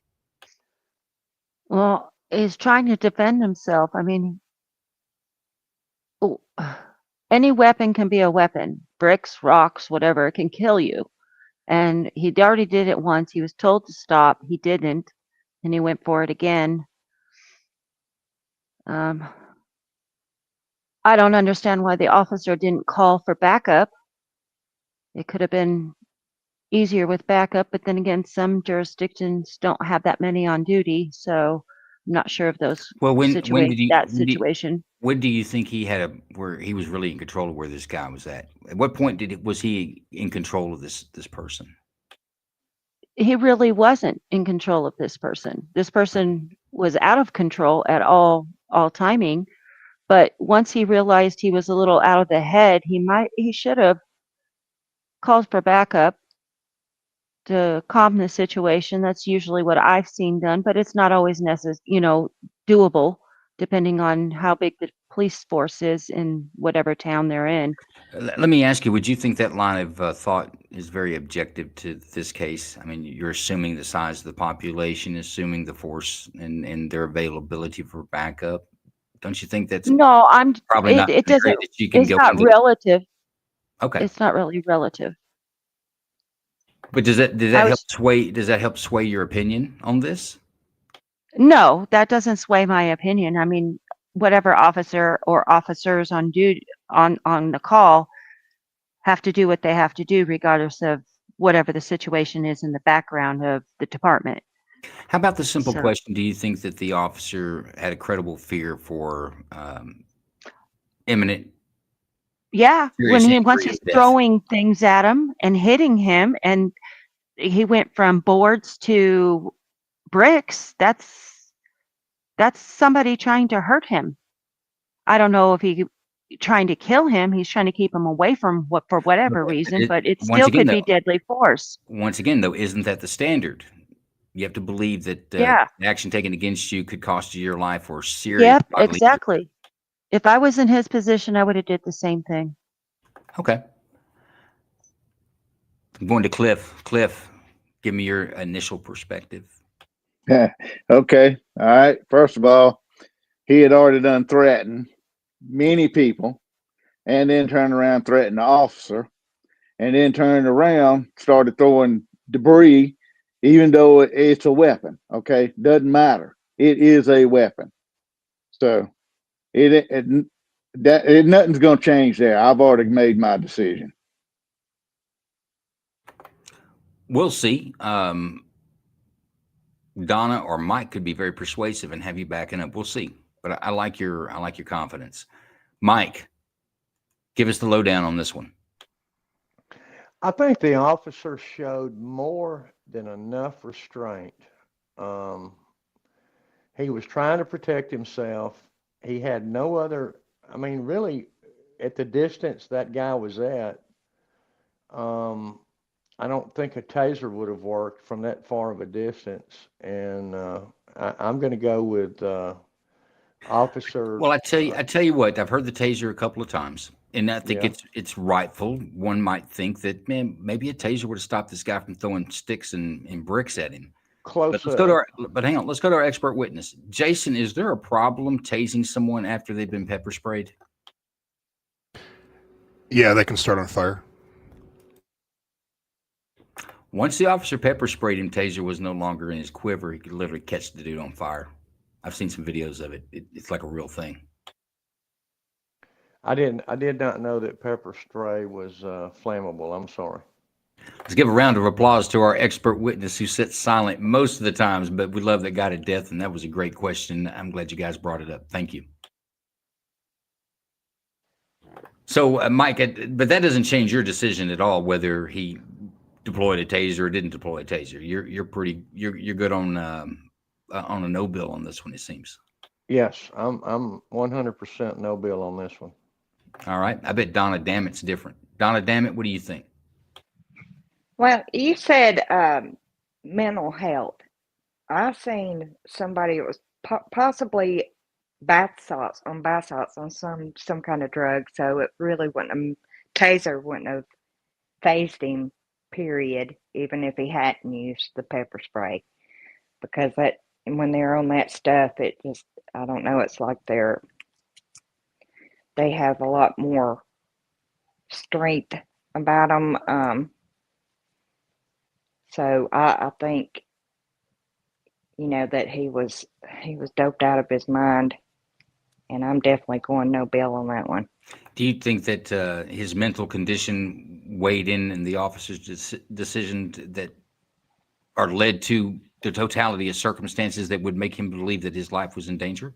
Well, he's trying to defend himself. I mean, any weapon can be a weapon. Bricks, rocks, whatever, it can kill you. And he already did it once. He was told to stop. He didn't. And he went for it again. I don't understand why the officer didn't call for backup. It could have been easier with backup, but then again, some jurisdictions don't have that many on duty, so I'm not sure of those situation. When do you think he had where he was really in control of where this guy was at? At what point was he in control of this person? He really wasn't in control of this person. This person was out of control at all timing, but once he realized he was a little out of the head, he should have called for backup to calm the situation. That's usually what I've seen done, but it's not always doable, depending on how big the police force is in whatever town they're in. Let me ask you, would you think that line of thought is very objective to this case? I mean, you're assuming the size of the population, assuming the force and their availability for backup. Don't you think that's probably not it doesn't, that you can it's go not into? relative. Okay. It's not really relative. But does that I help was sway? Does that help sway your opinion on this? No, that doesn't sway my opinion. I mean, whatever officer or officers on duty on the call have to do what they have to do, regardless of whatever the situation is in the background of the department. How about the simple So, question? Do you think that the officer had a credible fear for imminent yeah, serious once injury or he's death? throwing things at him and hitting him, and he went from boards to bricks, that's somebody trying to hurt him. I don't know if he trying to kill him. He's trying to keep him away from for whatever reason, but it Once still again, could be though, deadly force. isn't that the standard? You have to believe that Yeah. action taken against you could cost you your life or serious Yep, bodily injury. exactly. If I was in his position, I would have did the same thing. Okay. I'm going to Cliff. Cliff, give me your initial perspective. Okay. All right. First of all, he had already done threatened many people and then turned around, threatened the officer, and then turned around, started throwing debris, even though it's a weapon. Okay. Doesn't matter. It is a weapon. So nothing's going to change there. I've already made my decision. We'll see. Donna or Mike could be very persuasive and have you backing up. We'll see. But I like your confidence. Mike, give us the lowdown on this one. I think the officer showed more than enough restraint. He was trying to protect himself. He had no other, I mean, really, at the distance that guy was at, I don't think a taser would have worked from that far of a distance. And I'm going to go with officer. Well, I tell you what, I've heard the taser a couple of times, and I think Yeah. it's rightful. One might think that, man, maybe a taser would have stopped this guy from throwing sticks and bricks at him. Close But let's go to up. but hang on, let's go to our expert witness. Jason, is there a problem tasing someone after they've been pepper sprayed? Yeah, they can start on fire. Once the officer pepper sprayed him, taser was no longer in his quiver. He could literally catch the dude on fire. I've seen some videos of it. It's like a real thing. I did not know that pepper spray was flammable. I'm sorry. Let's give a round of applause to our expert witness who sits silent most of the times, but we love that guy to death, and that was a great question. I'm glad you guys brought it up. Thank you. So, Mike, but that doesn't change your decision at all whether he deployed a taser or didn't deploy a taser. You're good on a no bill on this one, it seems. Yes, I'm 100% no bill on this one. All right. I bet Donna Dammett's different. Donna Dammett, what do you think? Well, you said mental health. I seen somebody that was possibly bath salts on some kind of drug, so it really taser wouldn't have phased him, period, even if he hadn't used the pepper spray, because when they're on that stuff, it just, I don't know, it's like they have a lot more strength about them. So I think, that he was doped out of his mind, and I'm definitely going no bill on that one. Do you think that his mental condition weighed in the officer's decision that or led to the totality of circumstances that would make him believe that his life was in danger?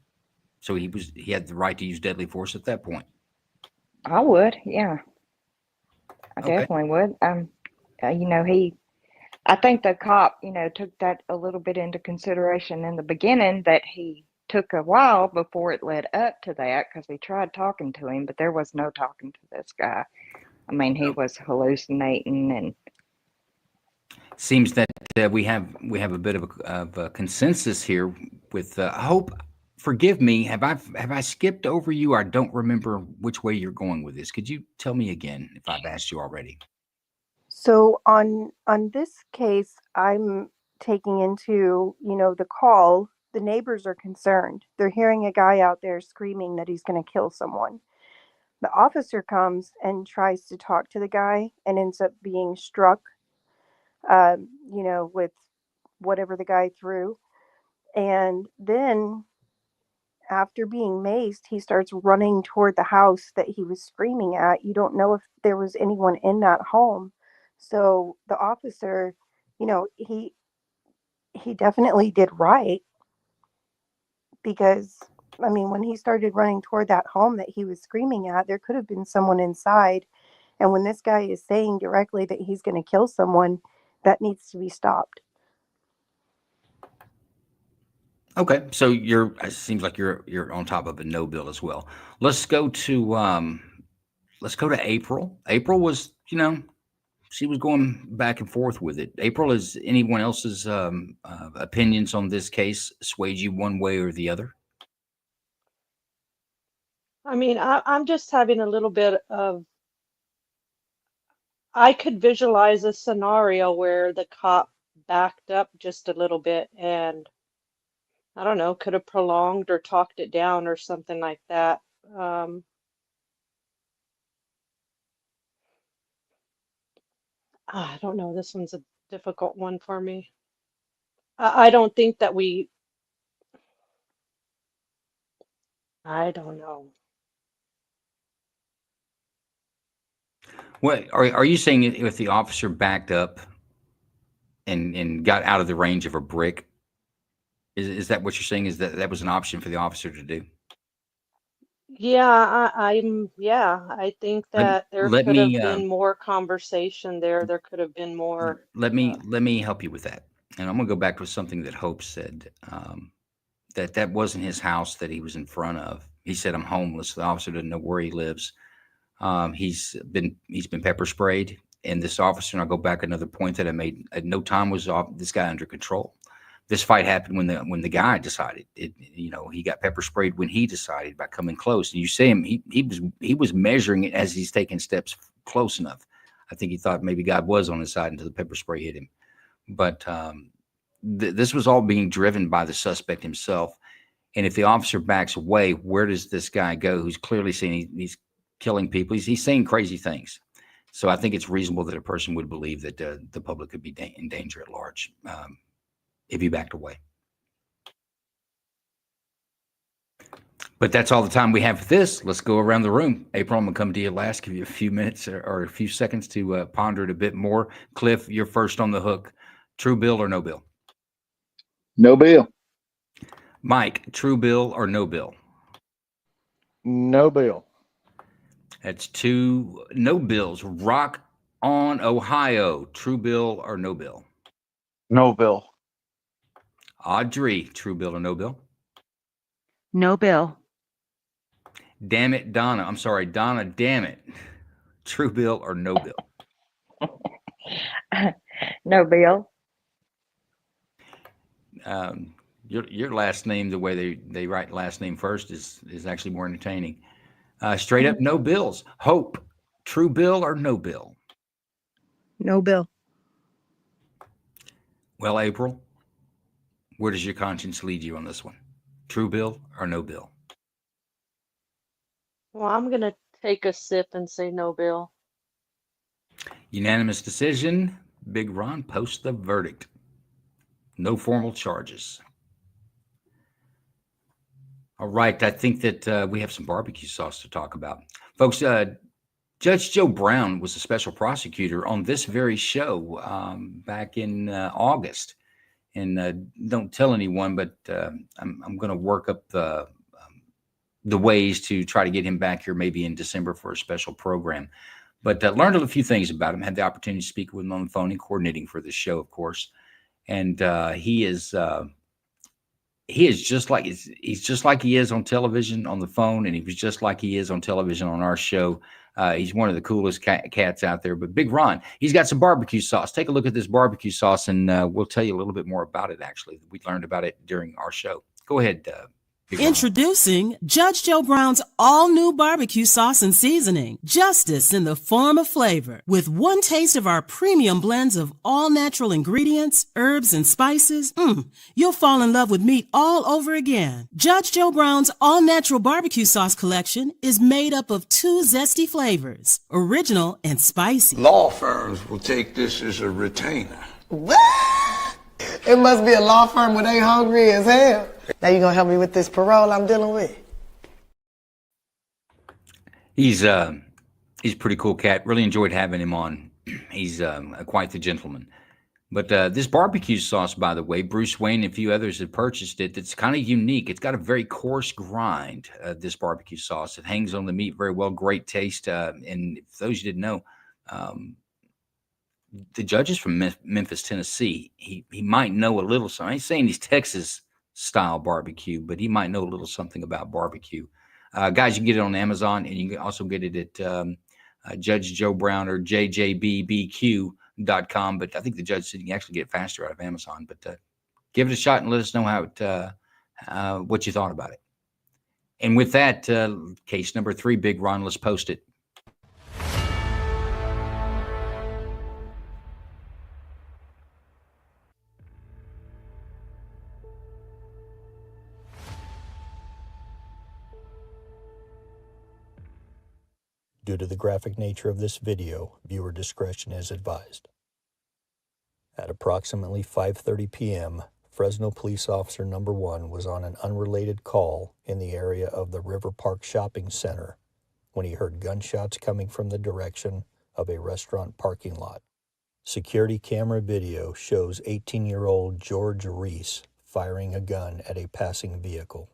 So he had the right to use deadly force at that point. I would, yeah. I Okay. definitely would. I think the cop, took that a little bit into consideration in the beginning, that he took a while before it led up to that, because he tried talking to him, but there was no talking to this guy. I mean, he was hallucinating, and Seems that we have a bit of a consensus here with Hope. Forgive me, have I skipped over you? I don't remember which way you're going with this. Could you tell me again if I've asked you already? So on this case, I'm taking into, the call. The neighbors are concerned. They're hearing a guy out there screaming that he's going to kill someone. The officer comes and tries to talk to the guy and ends up being struck with whatever the guy threw. And then after being maced, he starts running toward the house that he was screaming at. You don't know if there was anyone in that home. So the officer, he definitely did right, because I mean, when he started running toward that home that he was screaming at, there could have been someone inside. And when this guy is saying directly that he's going to kill someone, that needs to be stopped. Okay, so it seems like you're on top of a no bill as well. Let's go to April. April was, she was going back and forth with it. April, is anyone else's opinions on this case swayed you one way or the other? I mean, I'm just having a little bit of, I could visualize a scenario where the cop backed up just a little bit and, I don't know, could have prolonged or talked it down or something like that. I don't know. This one's a difficult one for me. I don't think that I don't know. What are you saying? If the officer backed up and got out of the range of a brick, is that what you're saying? Is that was an option for the officer to do? Yeah, I think that there let could have me been more conversation there. There could have been more. let me help you with that, and I'm gonna go back to something that Hope said. That wasn't his house that he was in front of. He said, "I'm homeless." The officer doesn't know where he lives. He's been pepper sprayed, and this officer. And I'll go back another point that I made. At no time was this guy under control. This fight happened when the guy decided. He got pepper sprayed when he decided by coming close. And you see him, he was measuring it as he's taking steps close enough. I think he thought maybe God was on his side until the pepper spray hit him. But this was all being driven by the suspect himself. And if the officer backs away, where does this guy go? Who's clearly saying he's killing people? He's saying crazy things. So I think it's reasonable that a person would believe that the public could be in danger at large. If he backed away. But that's all the time we have for this. Let's go around the room. April, I'm going to come to you last, give you a few minutes or a few seconds to ponder it a bit more. Cliff, you're first on the hook. True bill or no bill? No bill. Mike, true bill or no bill? No bill. That's 2 no bills. Rock on Ohio, true bill or no bill? No bill. Audrey, true bill or no bill? No bill. Damn it, Donna. I'm sorry, Donna, damn it. True bill or no bill? No bill. Your last name, the way they write last name first is actually more entertaining. Straight up, no bills. Hope, true bill or no bill? No bill. Well, April, where does your conscience lead you on this one? True bill or no bill? Well, I'm going to take a sip and say no bill. Unanimous decision. Big Ron, post the verdict. No formal charges. All right. I think that we have some barbecue sauce to talk about. Folks, Judge Joe Brown was a special prosecutor on this very show back in August. And don't tell anyone, but I'm going to work up the ways to try to get him back here maybe in December for a special program. But learned a few things about him, had the opportunity to speak with him on the phone and coordinating for this show, of course. And he is just like he's just like he is on television on the phone, and he was just like he is on television on our show. He's one of the coolest cats out there. But Big Ron, he's got some barbecue sauce. Take a look at this barbecue sauce, and we'll tell you a little bit more about it. Actually, we learned about it during our show. Go ahead, Introducing Judge Joe Brown's all-new barbecue sauce and seasoning. Justice in the form of flavor. With one taste of our premium blends of all-natural ingredients, herbs, and spices, you'll fall in love with meat all over again. Judge Joe Brown's all-natural barbecue sauce collection is made up of 2 zesty flavors, original and spicy. Law firms will take this as a retainer. What? It must be a law firm where they hungry as hell. Now you gonna help me with this parole I'm dealing with? He's a pretty cool cat. Really enjoyed having him on. He's quite the gentleman. But this barbecue sauce, by the way, Bruce Wayne and a few others have purchased it. It's kind of unique. It's got a very coarse grind, this barbecue sauce. It hangs on the meat very well. Great taste. And for those you didn't know, the judge is from Memphis, Tennessee. He might know a little something. I ain't saying he's Texas-style barbecue, but he might know a little something about barbecue. Guys, you can get it on Amazon, and you can also get it at Judge Joe Brown or JJBBQ.com. But I think the judge said you can actually get it faster out of Amazon. But give it a shot and let us know what you thought about it. And with that, case number 3, Big Ron, let's post it. Due to the graphic nature of this video, viewer discretion is advised. At approximately 5:30 p.m., Fresno Police Officer Number 1 was on an unrelated call in the area of the River Park Shopping Center when he heard gunshots coming from the direction of a restaurant parking lot. Security camera video shows 18-year-old George Reese firing a gun at a passing vehicle.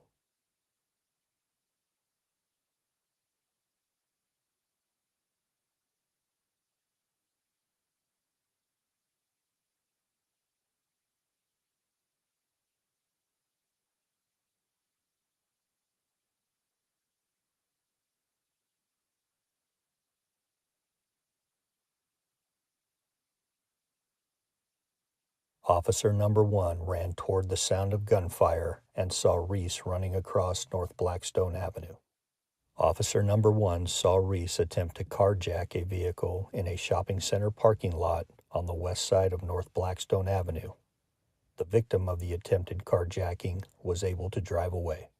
Officer Number 1 ran toward the sound of gunfire and saw Reese running across North Blackstone Avenue. Officer Number 1 saw Reese attempt to carjack a vehicle in a shopping center parking lot on the west side of North Blackstone Avenue. The victim of the attempted carjacking was able to drive away.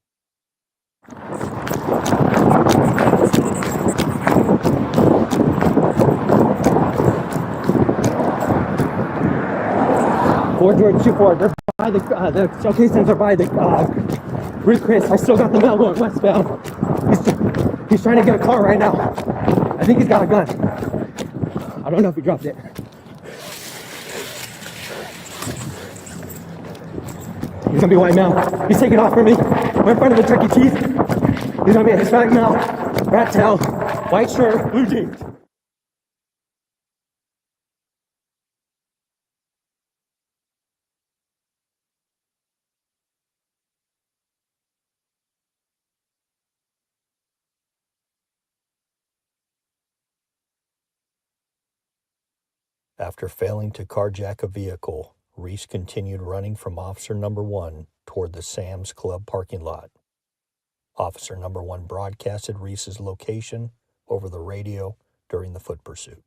4 George 2-4. They're by the shell casings are by the Ruth Chris. I still got the mail going westbound. He's trying to get a car right now. I think he's got a gun. I don't know if he dropped it. He's gonna be white male. He's taking off from me. We're in front of the Chuck E. Cheese. He's gonna be a Hispanic male, rat tail, white shirt, blue jeans. After failing to carjack a vehicle, Reese continued running from Officer Number 1 toward the Sam's Club parking lot. Officer Number 1 broadcasted Reese's location over the radio during the foot pursuit.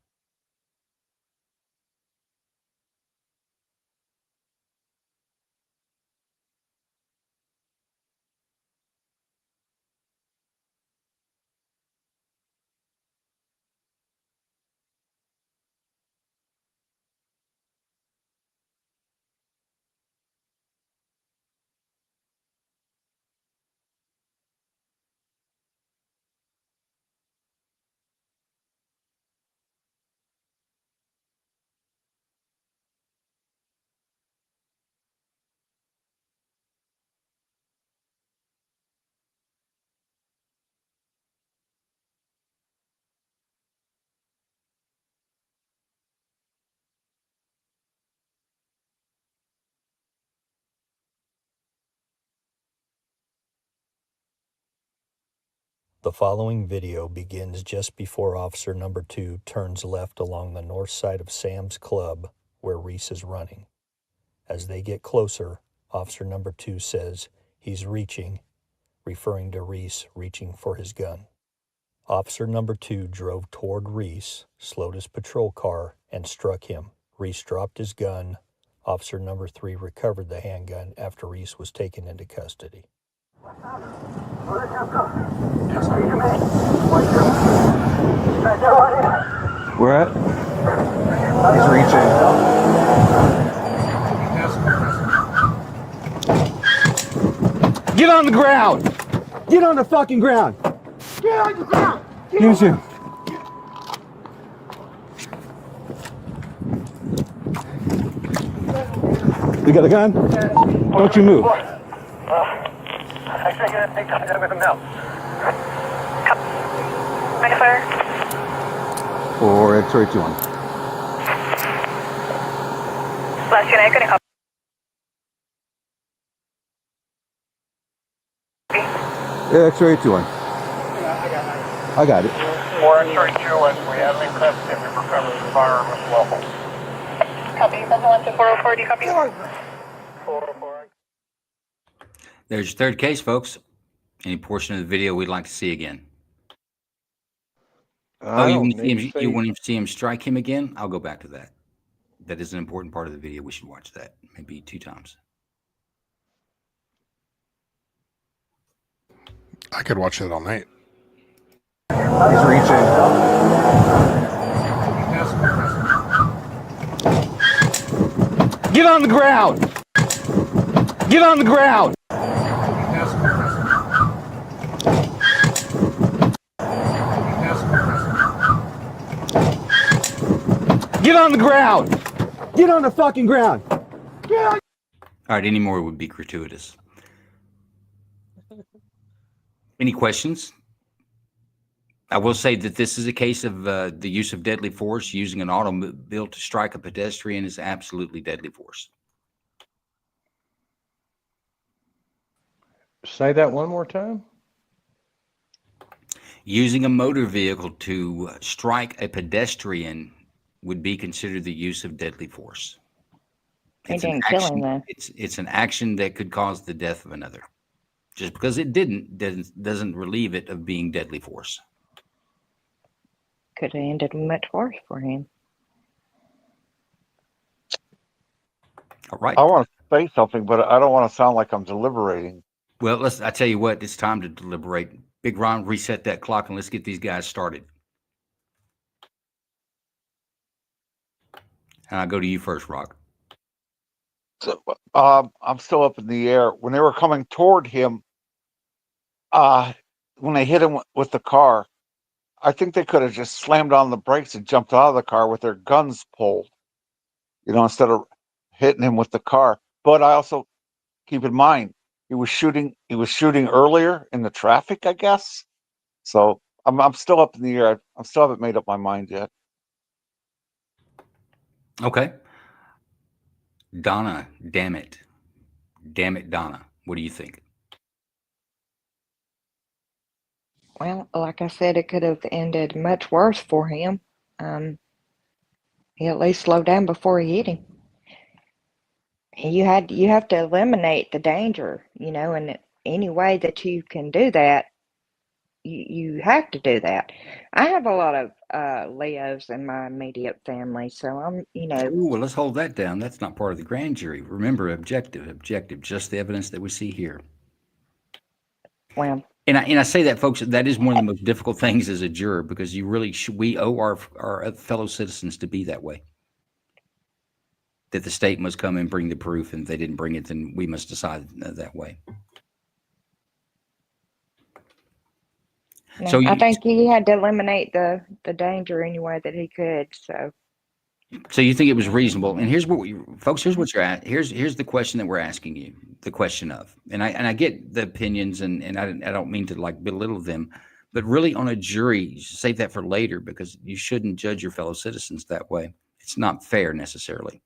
The following video begins just before Officer Number 2 turns left along the north side of Sam's Club, where Reese is running. As they get closer, Officer Number 2 says he's reaching referring to Reese reaching for his gun. Officer number 2 drove toward Reese, slowed his patrol car, and struck him. Reese dropped his gun. Officer number 3 recovered the handgun after Reese was taken into custody. Where at? He's reaching. Get on the ground! Get on the fucking ground! Get on the ground! Use him. You got a gun? Don't you move. I think I take contact with him now. Fire. Or X-ray 2 on. Last unit, gonna copy. X-ray 2 on. I got it. Or X-ray 2, and we have him in custody. We recovered the firearm as well. Copy. 404, do you copy? 404. There's your third case, folks. Any portion of the video we'd like to see again? Oh, you want to see him strike him again? I'll go back to that. That is an important part of the video. We should watch that maybe 2 times. I could watch that all night. He's reaching. Get on the ground! Get on the ground! Get on the ground! Get on the fucking ground! All right, any more would be gratuitous. Any questions? I will say that this is a case of the use of deadly force. Using an automobile to strike a pedestrian is absolutely deadly force. Say that one more time. Using a motor vehicle to strike a pedestrian would be considered the use of deadly force. They didn't kill him, though. It's an action that could cause the death of another. Just because it doesn't relieve it of being deadly force. Could have ended much worse for him. All right. I want to say something, but I don't want to sound like I'm deliberating. Well, I tell you what, it's time to deliberate. Big Ron, reset that clock and let's get these guys started. And I'll go to you first, Rock. So, I'm still up in the air. When they were coming toward him, when they hit him with the car, I think they could have just slammed on the brakes and jumped out of the car with their guns pulled, instead of hitting him with the car. But I also keep in mind he was shooting earlier in the traffic, I guess. So I'm still up in the air. I still haven't made up my mind yet. Okay. Donna, damn it, Donna. What do you think? Well, like I said, it could have ended much worse for him. He at least slowed down before he hit him. You have to eliminate the danger, and any way that you can do that, you have to do that. I have a lot of Leos in my immediate family, so I'm, Ooh, well, let's hold that down. That's not part of the grand jury. Remember, objective, just the evidence that we see here. Well, and I say that, folks, that is one of the most difficult things as a juror, because we owe our fellow citizens to be that way. That the state must come and bring the proof, and if they didn't bring it, then we must decide that way. No, I think he had to eliminate the danger any way that he could. So you think it was reasonable? And here's what here's what you're at. Here's the question that we're asking you. The question of, and I get the opinions, and I don't mean to belittle them, but really on a jury, you should save that for later, because you shouldn't judge your fellow citizens that way. It's not fair necessarily.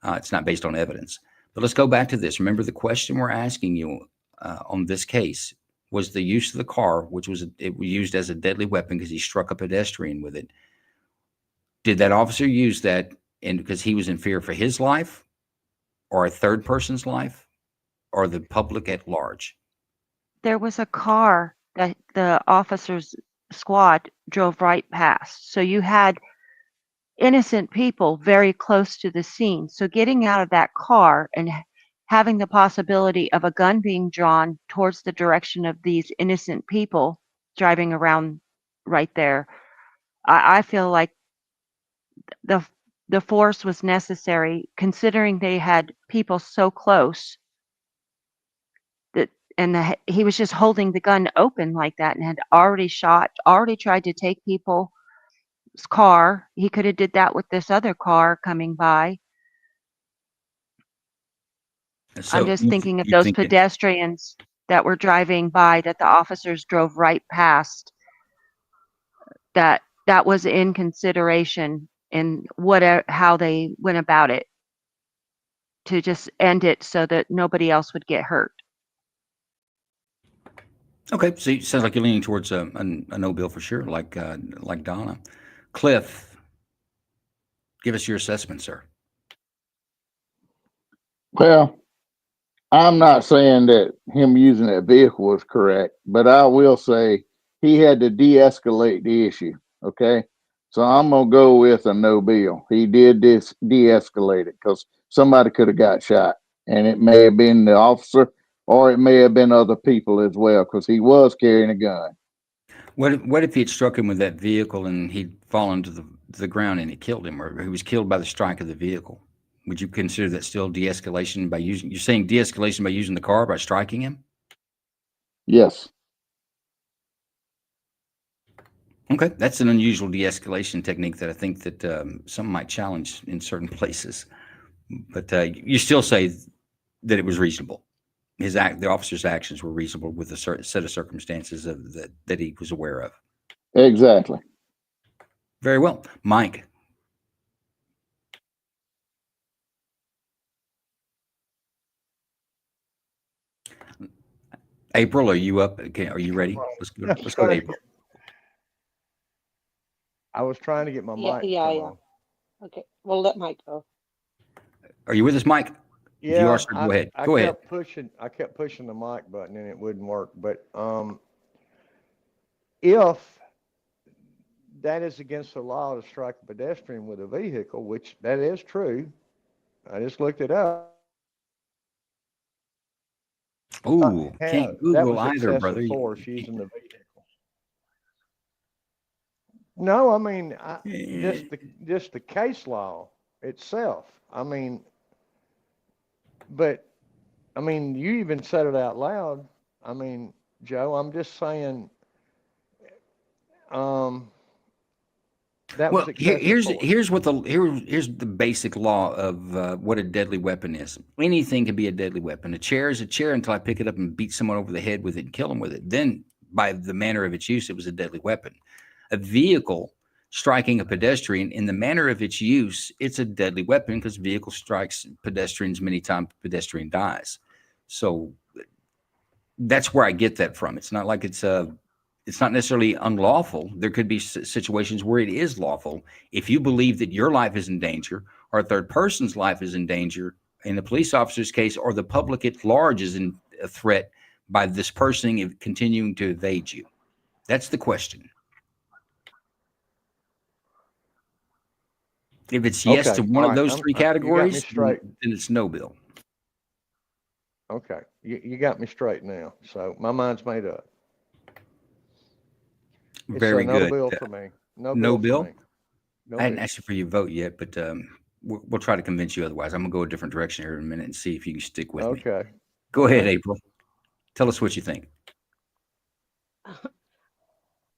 It's not based on evidence. But let's go back to this. Remember, the question we're asking you on this case was the use of the car, which was used as a deadly weapon because he struck a pedestrian with it. Did that officer use that because he was in fear for his life, or a third person's life, or the public at large? there was a car that the officers squad drove right past. So you had innocent people very close to the scene. So getting out of that car and having the possibility of a gun being drawn towards the direction of these innocent people driving around right there, I feel like the the force was necessary considering they had people so close that he was just holding the gun open like that and had already tried to take people's car. He could have did that with this other car coming by. So I'm just thinking of you those think that pedestrians that were driving by that the officers drove right past, that was in consideration in how they went about it to just end it so that nobody else would get hurt. Okay, so it sounds like you're leaning towards a no bill for sure, like Donna. Cliff, give us your assessment, sir. Well, I'm not saying that him using that vehicle was correct, but I will say he had to de-escalate the issue. Okay, so I'm gonna go with a no bill. He did this de-escalate it because somebody could have got shot, and it may have been the officer, or it may have been other people as well, because he was carrying a gun. What if he had struck him with that vehicle and he'd fallen to the ground and it killed him, or he was killed by the strike of the vehicle? Would you consider that still de-escalation by using? You're saying de-escalation by using the car by striking him? Yes. Okay, that's an unusual de-escalation technique that I think that some might challenge in certain places. But you still say that it was reasonable. The officer's actions were reasonable with a certain set of circumstances that he was aware of. Exactly. Very well, Mike. April, are you up? Okay, are you ready? Let's go to April. I was trying to get my mic. Yeah. on. Okay, we'll let Mike go. Are you with us, Mike? Yeah, if you are, sir, go ahead. Go ahead. I kept pushing the mic button and it wouldn't work. But if that is against the law to strike a pedestrian with a vehicle, which that is true, I just looked it up. Ooh, can't that Google was either, brother. excessive force using the vehicle. No, I mean just the case law itself. I mean, but I mean, you even said it out loud. I mean, Joe, I'm just saying. That was excessive force. Here's the basic law of what a deadly weapon is. Anything can be a deadly weapon. A chair is a chair until I pick it up and beat someone over the head with it and kill them with it. Then, by the manner of its use, it was a deadly weapon. A vehicle striking a pedestrian in the manner of its use, it's a deadly weapon because vehicle strikes pedestrians many times. Pedestrian dies. So that's where I get that from. It's not like it's not necessarily unlawful. There could be situations where it is lawful. If you believe that your life is in danger or a third person's life is in danger, in the police officer's case, or the public at large is in a threat by this person continuing to evade you. That's the question. If it's yes to one of those three categories, then it's no bill. Okay. You got me straight now. So my mind's made up. Very good. No bill for me. No bill? No I hadn't bill. asked you for your vote yet, but we'll try to convince you otherwise. I'm going to go a different direction here in a minute and see if you can stick with me. Okay. Go ahead, April. Tell us what you think.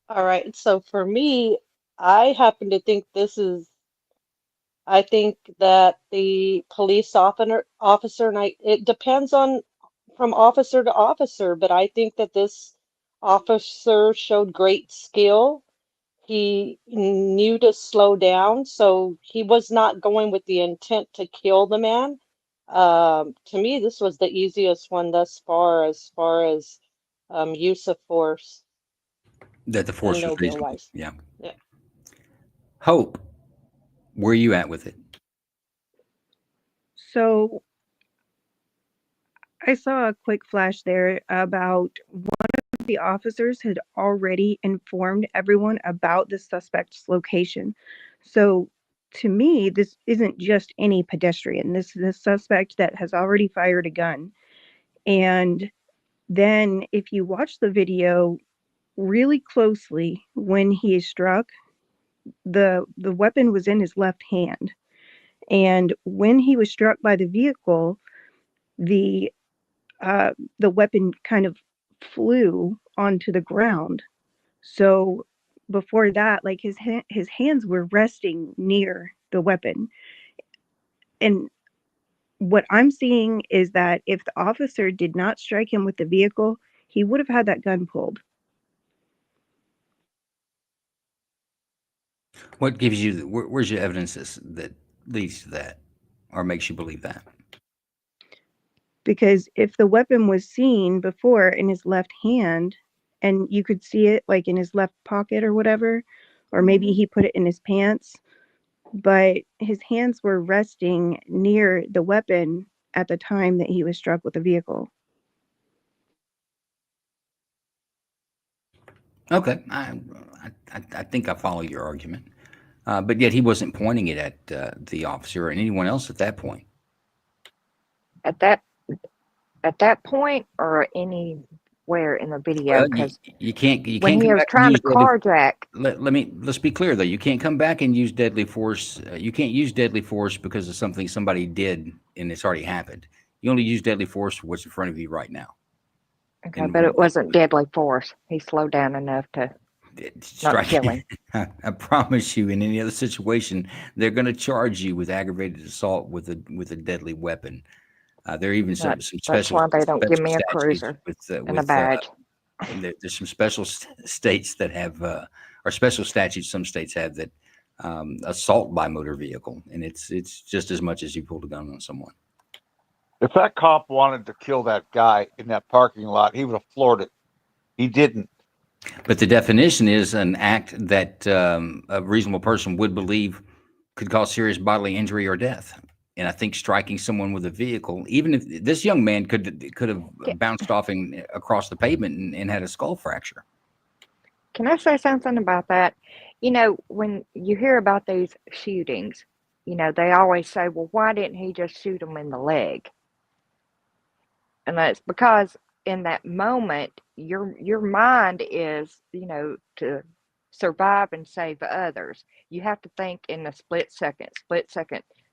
All right. So for me, I happen to think I think that the police officer, and it depends on from officer to officer, but I think that this officer showed great skill. He knew to slow down, so he was not going with the intent to kill the man. To me, this was the easiest one thus far as use of force. That the force and no was bill reasonable. wise. Yeah. Yeah. Hope, where are you at with it? So I saw a quick flash there about the officers had already informed everyone about the suspect's location. So to me, this isn't just any pedestrian. This is a suspect that has already fired a gun. And then if you watch the video really closely, when he is struck, the weapon was in his left hand. And when he was struck by the vehicle, the weapon kind of flew onto the ground. So before that, like his hands were resting near the weapon. And what I'm seeing is that if the officer did not strike him with the vehicle, he would have had that gun pulled. What gives you, where's your evidence that leads to that or makes you believe that? Because if the weapon was seen before in his left hand and you could see it like in his left pocket or whatever, or maybe he put it in his pants, but his hands were resting near the weapon at the time that he was struck with the vehicle. Okay, I think I follow your argument, but yet he wasn't pointing it at the officer or anyone else at that point. At that point, or anywhere in the video, Well, because you can't when he come was back and trying to use deadly. carjack, Let's be clear though. You can't come back and use deadly force. You can't use deadly force because of something somebody did and it's already happened. You only use deadly force for what's in front of you right now. okay, but it wasn't deadly force. He slowed down enough to not kill him. I promise you, in any other situation, they're going to charge you with aggravated assault with a deadly weapon. There are even some special. That's why they don't give me a cruiser and a badge. There's some special states that have, or special statutes some states have that assault by motor vehicle, and it's just as much as you pulled a gun on someone. If that cop wanted to kill that guy in that parking lot, he would have floored it. He didn't. But the definition is an act that a reasonable person would believe could cause serious bodily injury or death. And I think striking someone with a vehicle, even if this young man could have bounced off across the pavement and had a skull fracture. Can I say something about that? You know, when you hear about these shootings, you know, they always say, well, why didn't he just shoot him in the leg? And that's because in that moment, your mind is, you know, to survive and save others. You have to think in a split second.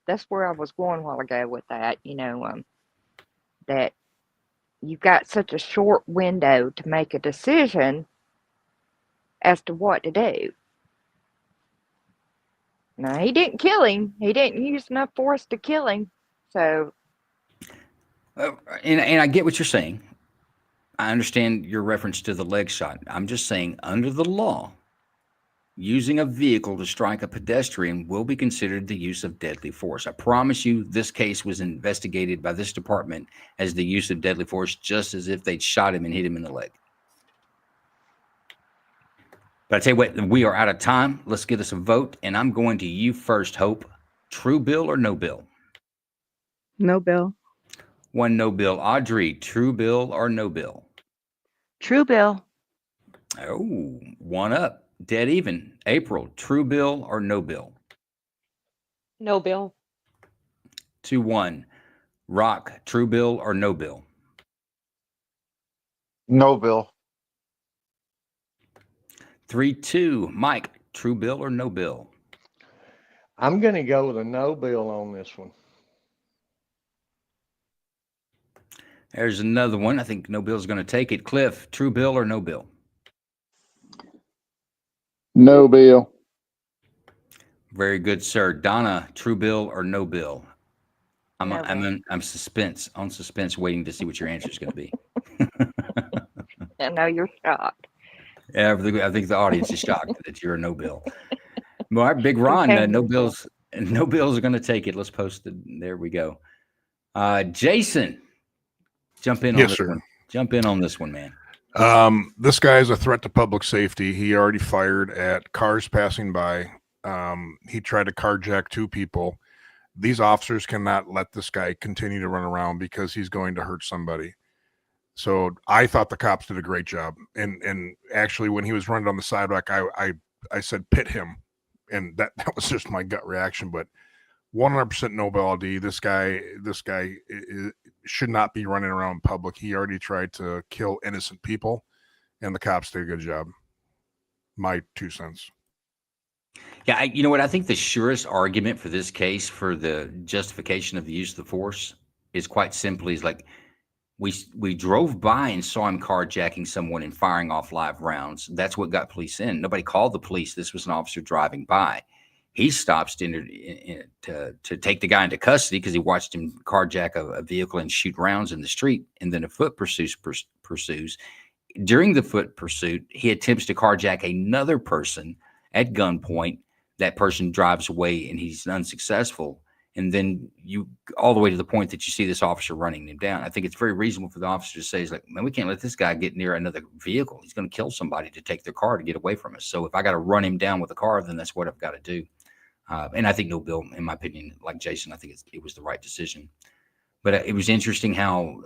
That's where I was going a while ago with that, you know, that you've got such a short window to make a decision as to what to do. Now, he didn't kill him. He didn't use enough force to kill him. So. And I get what you're saying. I understand your reference to the leg shot. I'm just saying, under the law, using a vehicle to strike a pedestrian will be considered the use of deadly force. I promise you, this case was investigated by this department as the use of deadly force, just as if they'd shot him and hit him in the leg. But I tell you what, we are out of time. Let's get us a vote, and I'm going to you first, Hope. True bill or no bill? No bill. One no bill. Audrey, true bill or no bill? True bill. Oh, one up. Dead even. April, true bill or no bill? No bill. 2-1. Rock, true bill or no bill? No bill. 3-2. Mike, true bill or no bill? I'm going to go with a no bill on this one. There's another one. I think no bill's going to take it. Cliff, true bill or no bill? No bill. Very good, sir. Donna, true bill or no bill? I'm on suspense, waiting to see what your answer is going to be. I know you're shocked. Yeah, I think the audience is shocked that you're a no bill. All right, Big Ron, Okay. no bills are going to take it. Let's post it. There we go. Jason, jump in on Yes, this sir. one. Jump in on this one, man. This guy is a threat to public safety. He already fired at cars passing by. He tried to carjack 2 people. These officers cannot let this guy continue to run around because he's going to hurt somebody. So I thought the cops did a great job. And actually, when he was running on the sidewalk, I said, pit him. And that was just my gut reaction. But 100% no LD. This guy should not be running around in public. He already tried to kill innocent people, and the cops did a good job. My 2 cents. Yeah, you know what? I think the surest argument for this case for the justification of the use of the force is quite simply is like we drove by and saw him carjacking someone and firing off live rounds. That's what got police in. Nobody called the police. This was an officer driving by. He stops to take the guy into custody because he watched him carjack a vehicle and shoot rounds in the street, and then a foot pursues. During the foot pursuit, he attempts to carjack another person at gunpoint. That person drives away and he's unsuccessful. And then you all the way to the point that you see this officer running him down. I think it's very reasonable for the officer to say, he's like, man, we can't let this guy get near another vehicle. He's going to kill somebody to take their car to get away from us. So if I got to run him down with a car, then that's what I've got to do. And I think no bill, in my opinion, like Jason, I think it was the right decision. But it was interesting how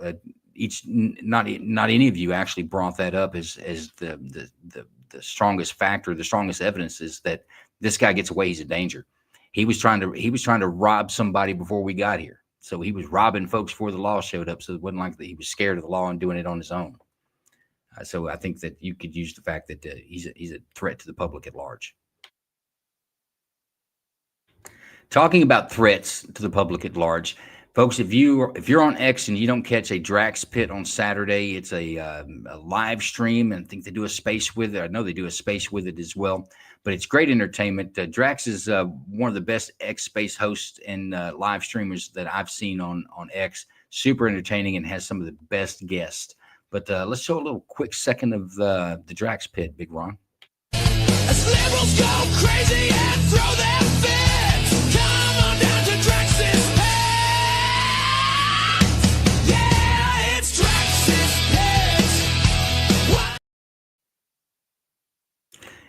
not any of you actually brought that up as the strongest factor, the strongest evidence is that this guy gets away. He's a danger. He was trying to rob somebody before we got here. So he was robbing folks before the law showed up. So it wasn't like that he was scared of the law and doing it on his own. So I think that you could use the fact that he's a threat to the public at large. Talking about threats to the public at large, folks, if you're on X and you don't catch a Drax Pit on Saturday, it's a live stream, and I think they do a space with it. I know they do a space with it as well, but it's great entertainment. Drax is one of the best X Space hosts and live streamers that I've seen on X. Super entertaining and has some of the best guests. But let's show a little quick second of the Drax Pit, Big Ron. As liberals go crazy and throw their fits, come on down to Drax's Pit. Yeah, it's Drax's Pit.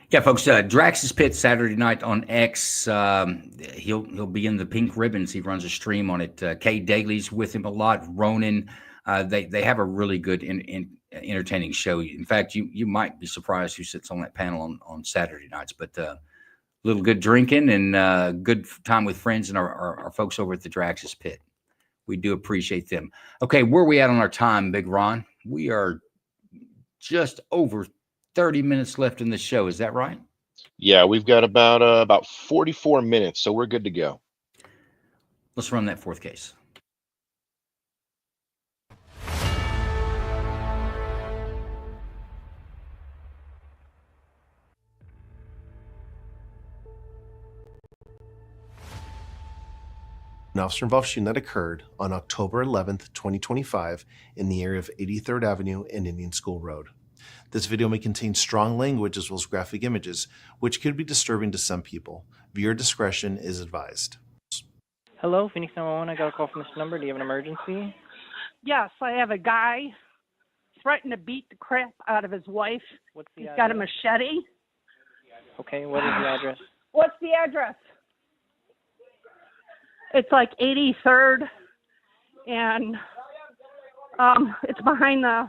Yeah, folks, Drax's Pit Saturday night on X. He'll be in the pink ribbons. He runs a stream on it. Kay Daly's with him a lot. Ronan. They have a really good entertaining show. In fact, you might be surprised who sits on that panel on Saturday nights. But a little good drinking and good time with friends and our folks over at the Drax's Pit. We do appreciate them. Okay, where are we at on our time, Big Ron? We are just over 30 minutes left in the show. Is that right? Yeah, we've got about 44 minutes, so we're good to go. Let's run that fourth case. An officer involved shooting that occurred on October 11th, 2025 in the area of 83rd Avenue and Indian School Road. This video may contain strong language as well as graphic images, which could be disturbing to some people. Viewer discretion is advised. Hello, Phoenix 911. I got a call from this number. Do you have an emergency? Yes, I have a guy threatening to beat the crap out of his wife. What's the He's address? got a machete. Okay, what is the address? What's the address? It's like 83rd, and it's behind the.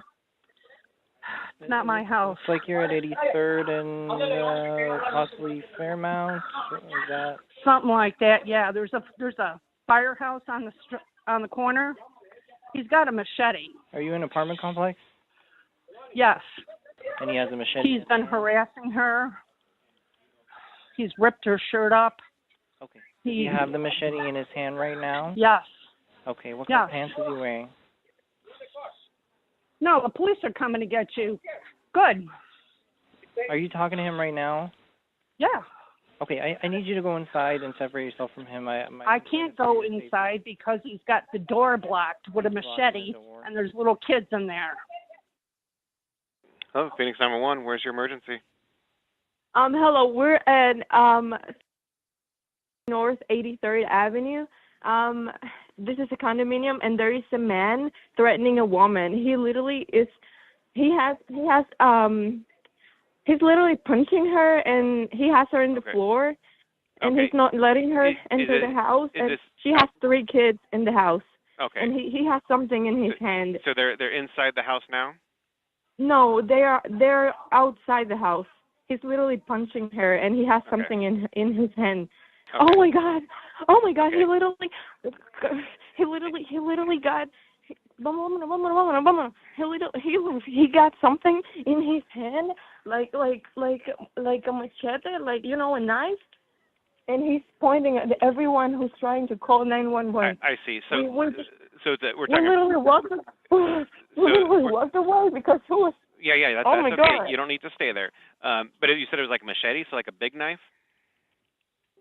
It's not my house. Looks like you're at 83rd and possibly Fairmount. Is that Something like that. Yeah, there's a firehouse on the corner. He's got a machete. Are you in an apartment complex? Yes. And he has a machete. He's been harassing her. He's ripped her shirt up. Okay. Do you have the machete in his hand right now? Yes. Okay. What kind of pants is he wearing? No, the police are coming to get you. Good. Are you talking to him right now? Yeah. Okay, I need you to go inside and separate yourself from him. I can't go inside because he's got the door blocked with a machete, and there's little kids in there. Hello, Phoenix 911. Where's your emergency? Hello, we're at North 83rd Avenue. This is a condominium, and there is a man threatening a woman. He literally is. He's literally punching her, and he has her in the floor, and he's not letting her enter the house. And she has 3 kids in the house. and Okay. he has something in his hand. So they're inside the house now? No, they're outside the house. He's literally punching her, and he has something in his hand. Okay. Oh my god! Oh my god! Okay. He literally got. He got something in his hand, like a machete, like a knife, and he's pointing at everyone who's trying to call 911. I see. So we're we're talking. literally walked away because he was. Yeah, that's, Oh my that's okay. God. You don't need to stay there. But you said it was like a machete, so like a big knife?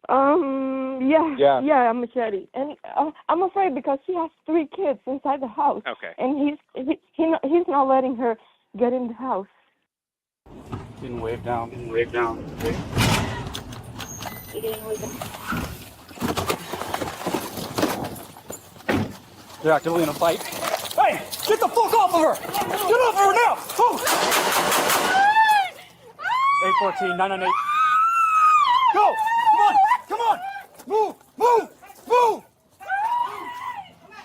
Yeah, a machete, and I'm afraid because she has 3 kids inside the house. Okay. And he's not letting her get in the house. Didn't wave down. They're actively in a fight. Hey, get the fuck off of her! Get off of her now! Oh! 814, 998. Go! Come on! Move!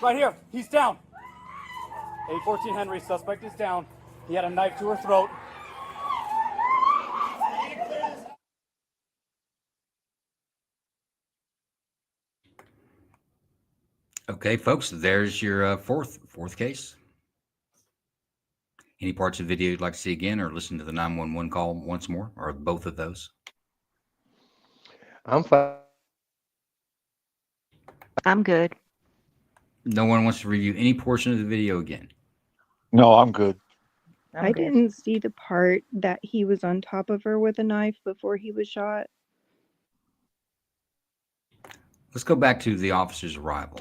Right here, he's down. 814 Henry, suspect is down. He had a knife to her throat. Okay, folks, there's your fourth case. Any parts of the video you'd like to see again, or listen to the 911 call once more, or both of those? I'm fine. I'm good. No one wants to review any portion of the video again. No, I'm good. I didn't see the part that he was on top of her with a knife before he was shot. Let's go back to the officer's arrival.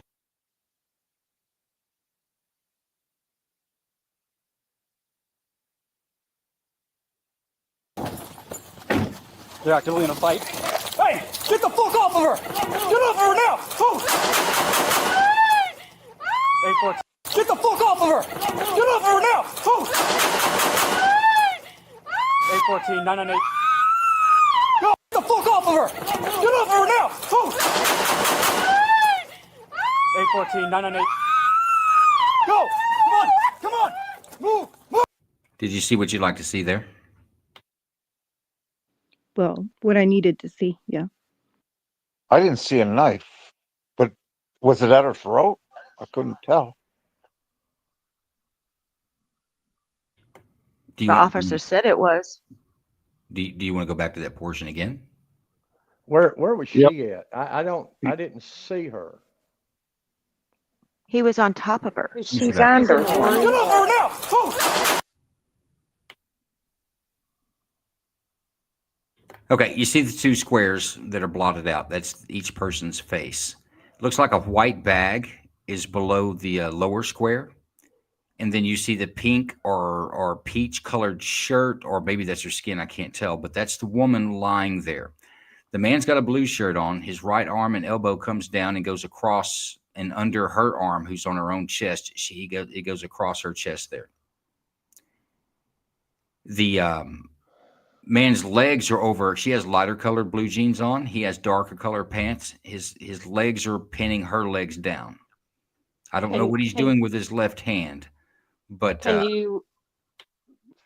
They're actively in a fight. Hey, get the fuck off of her! Get off of her now! Oh! 814. Get the fuck off of her! Get off of her now! Oh! 814, 998. Go! Get the fuck off of her! Get off of her now! Oh! 814, 998. Go! Come on! Move! Did you see what you'd like to see there? Well, what I needed to see, yeah. I didn't see a knife, but was it at her throat? I couldn't tell. Do The officer said it was. Do you want to go back to that portion again? Where was she Yep. at? I didn't see her. He was on top of her. She's under Get him. off of her now! Oh! Okay, you see the 2 squares that are blotted out. That's each person's face. Looks like a white bag is below the lower square. And then you see the pink or peach colored shirt, or maybe that's her skin, I can't tell, but that's the woman lying there. The man's got a blue shirt on. His right arm and elbow comes down and goes across and under her arm, who's on her own chest. It goes across her chest there. The man's legs are over. She has lighter colored blue jeans on. He has darker colored pants. His legs are pinning her legs down. I don't know what he's doing with his left hand, but Can you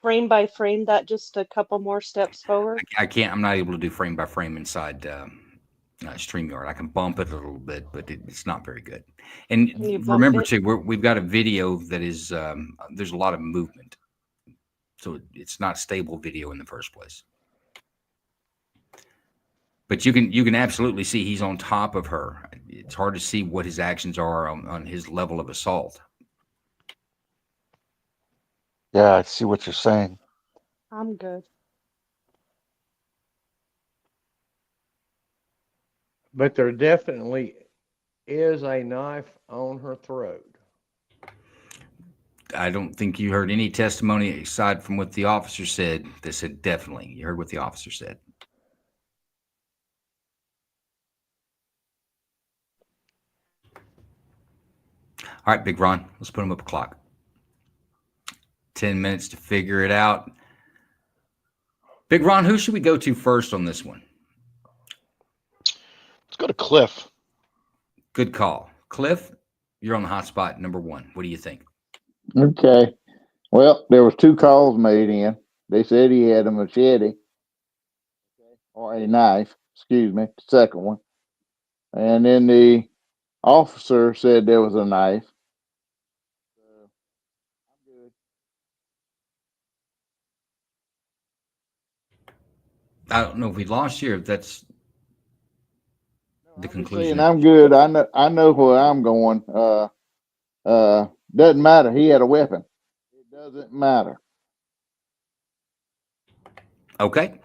frame by frame that just a couple more steps forward? I can't. I'm not able to do frame by frame inside StreamYard. I can bump it a little bit, but it's not very good. And Can you bump remember it? too, we've got a video that is there's a lot of movement, so it's not stable video in the first place. But you can absolutely see he's on top of her. It's hard to see what his actions are on his level of assault. Yeah, I see what you're saying. I'm good. But there definitely is a knife on her throat. I don't think you heard any testimony aside from what the officer said that said definitely. You heard what the officer said. All right, Big Ron, let's put him up a clock. 10 minutes to figure it out. Big Ron, who should we go to first on this one? Let's go to Cliff. Good call. Cliff, You're on the hot spot number one. What do you think? Okay. Well, there was 2 calls made in. They said he had a machete or a knife. Excuse me. Second one. And then the officer said there was a knife. I don't know if we lost you or if that's the Saying conclusion. I'm good. I know where I'm going. Doesn't matter. He had a weapon. It doesn't matter. Okay.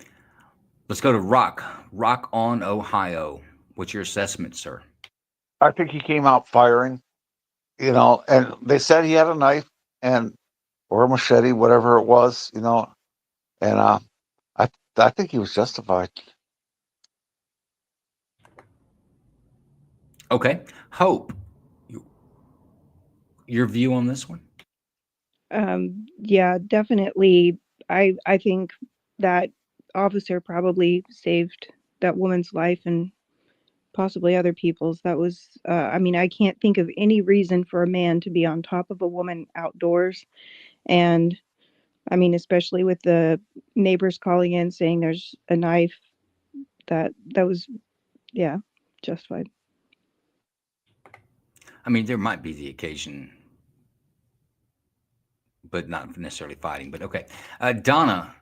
Let's go to Rock. Rock on Ohio. What's your assessment, sir? I think he came out firing, and they said he had a knife or a machete, whatever it was, and I think he was justified. Okay. Hope. Your view on this one? Yeah, definitely. I think that officer probably saved that woman's life and possibly other people's. That was, I mean, I can't think of any reason for a man to be on top of a woman outdoors. And I mean, especially with the neighbors calling in saying there's a knife, that was, yeah, justified. I mean, there might be the occasion, but not necessarily fighting. But okay. Donna,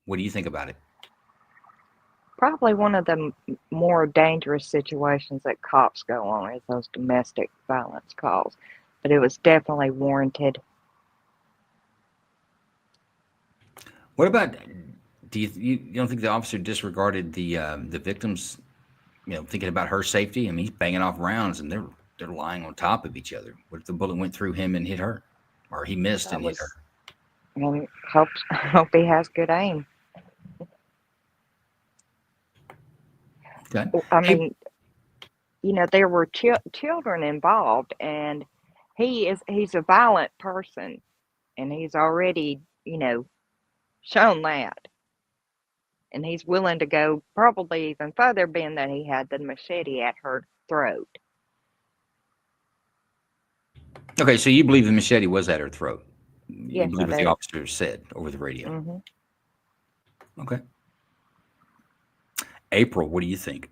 what do you think about it? Probably one of the more dangerous situations that cops go on is those domestic violence calls, but it was definitely warranted. What about, do you don't think the officer disregarded the victims, thinking about her safety? I mean, he's banging off rounds and they're lying on top of each other. What if the bullet went through him and hit her, or he missed and hit her? And hope he has good aim. Okay. I mean, there were children involved, and he's a violent person, and he's already, shown that. And he's willing to go probably even further, being that he had the machete at her throat. Okay, so you believe the machete was at her throat? Yes, you believe I what the do. officer said over the radio? Mm-hmm. Okay. April, what do you think?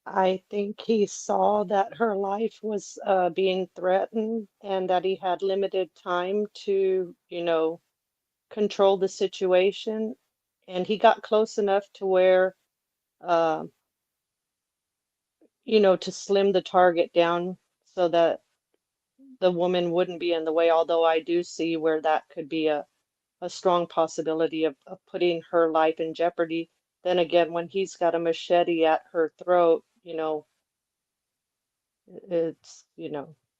I think he saw that her life was being threatened and that he had limited time to, control the situation. And he got close enough to where, to slim the target down so that the woman wouldn't be in the way. Although I do see where that could be a strong possibility of putting her life in jeopardy. Then again, when he's got a machete at her throat, it's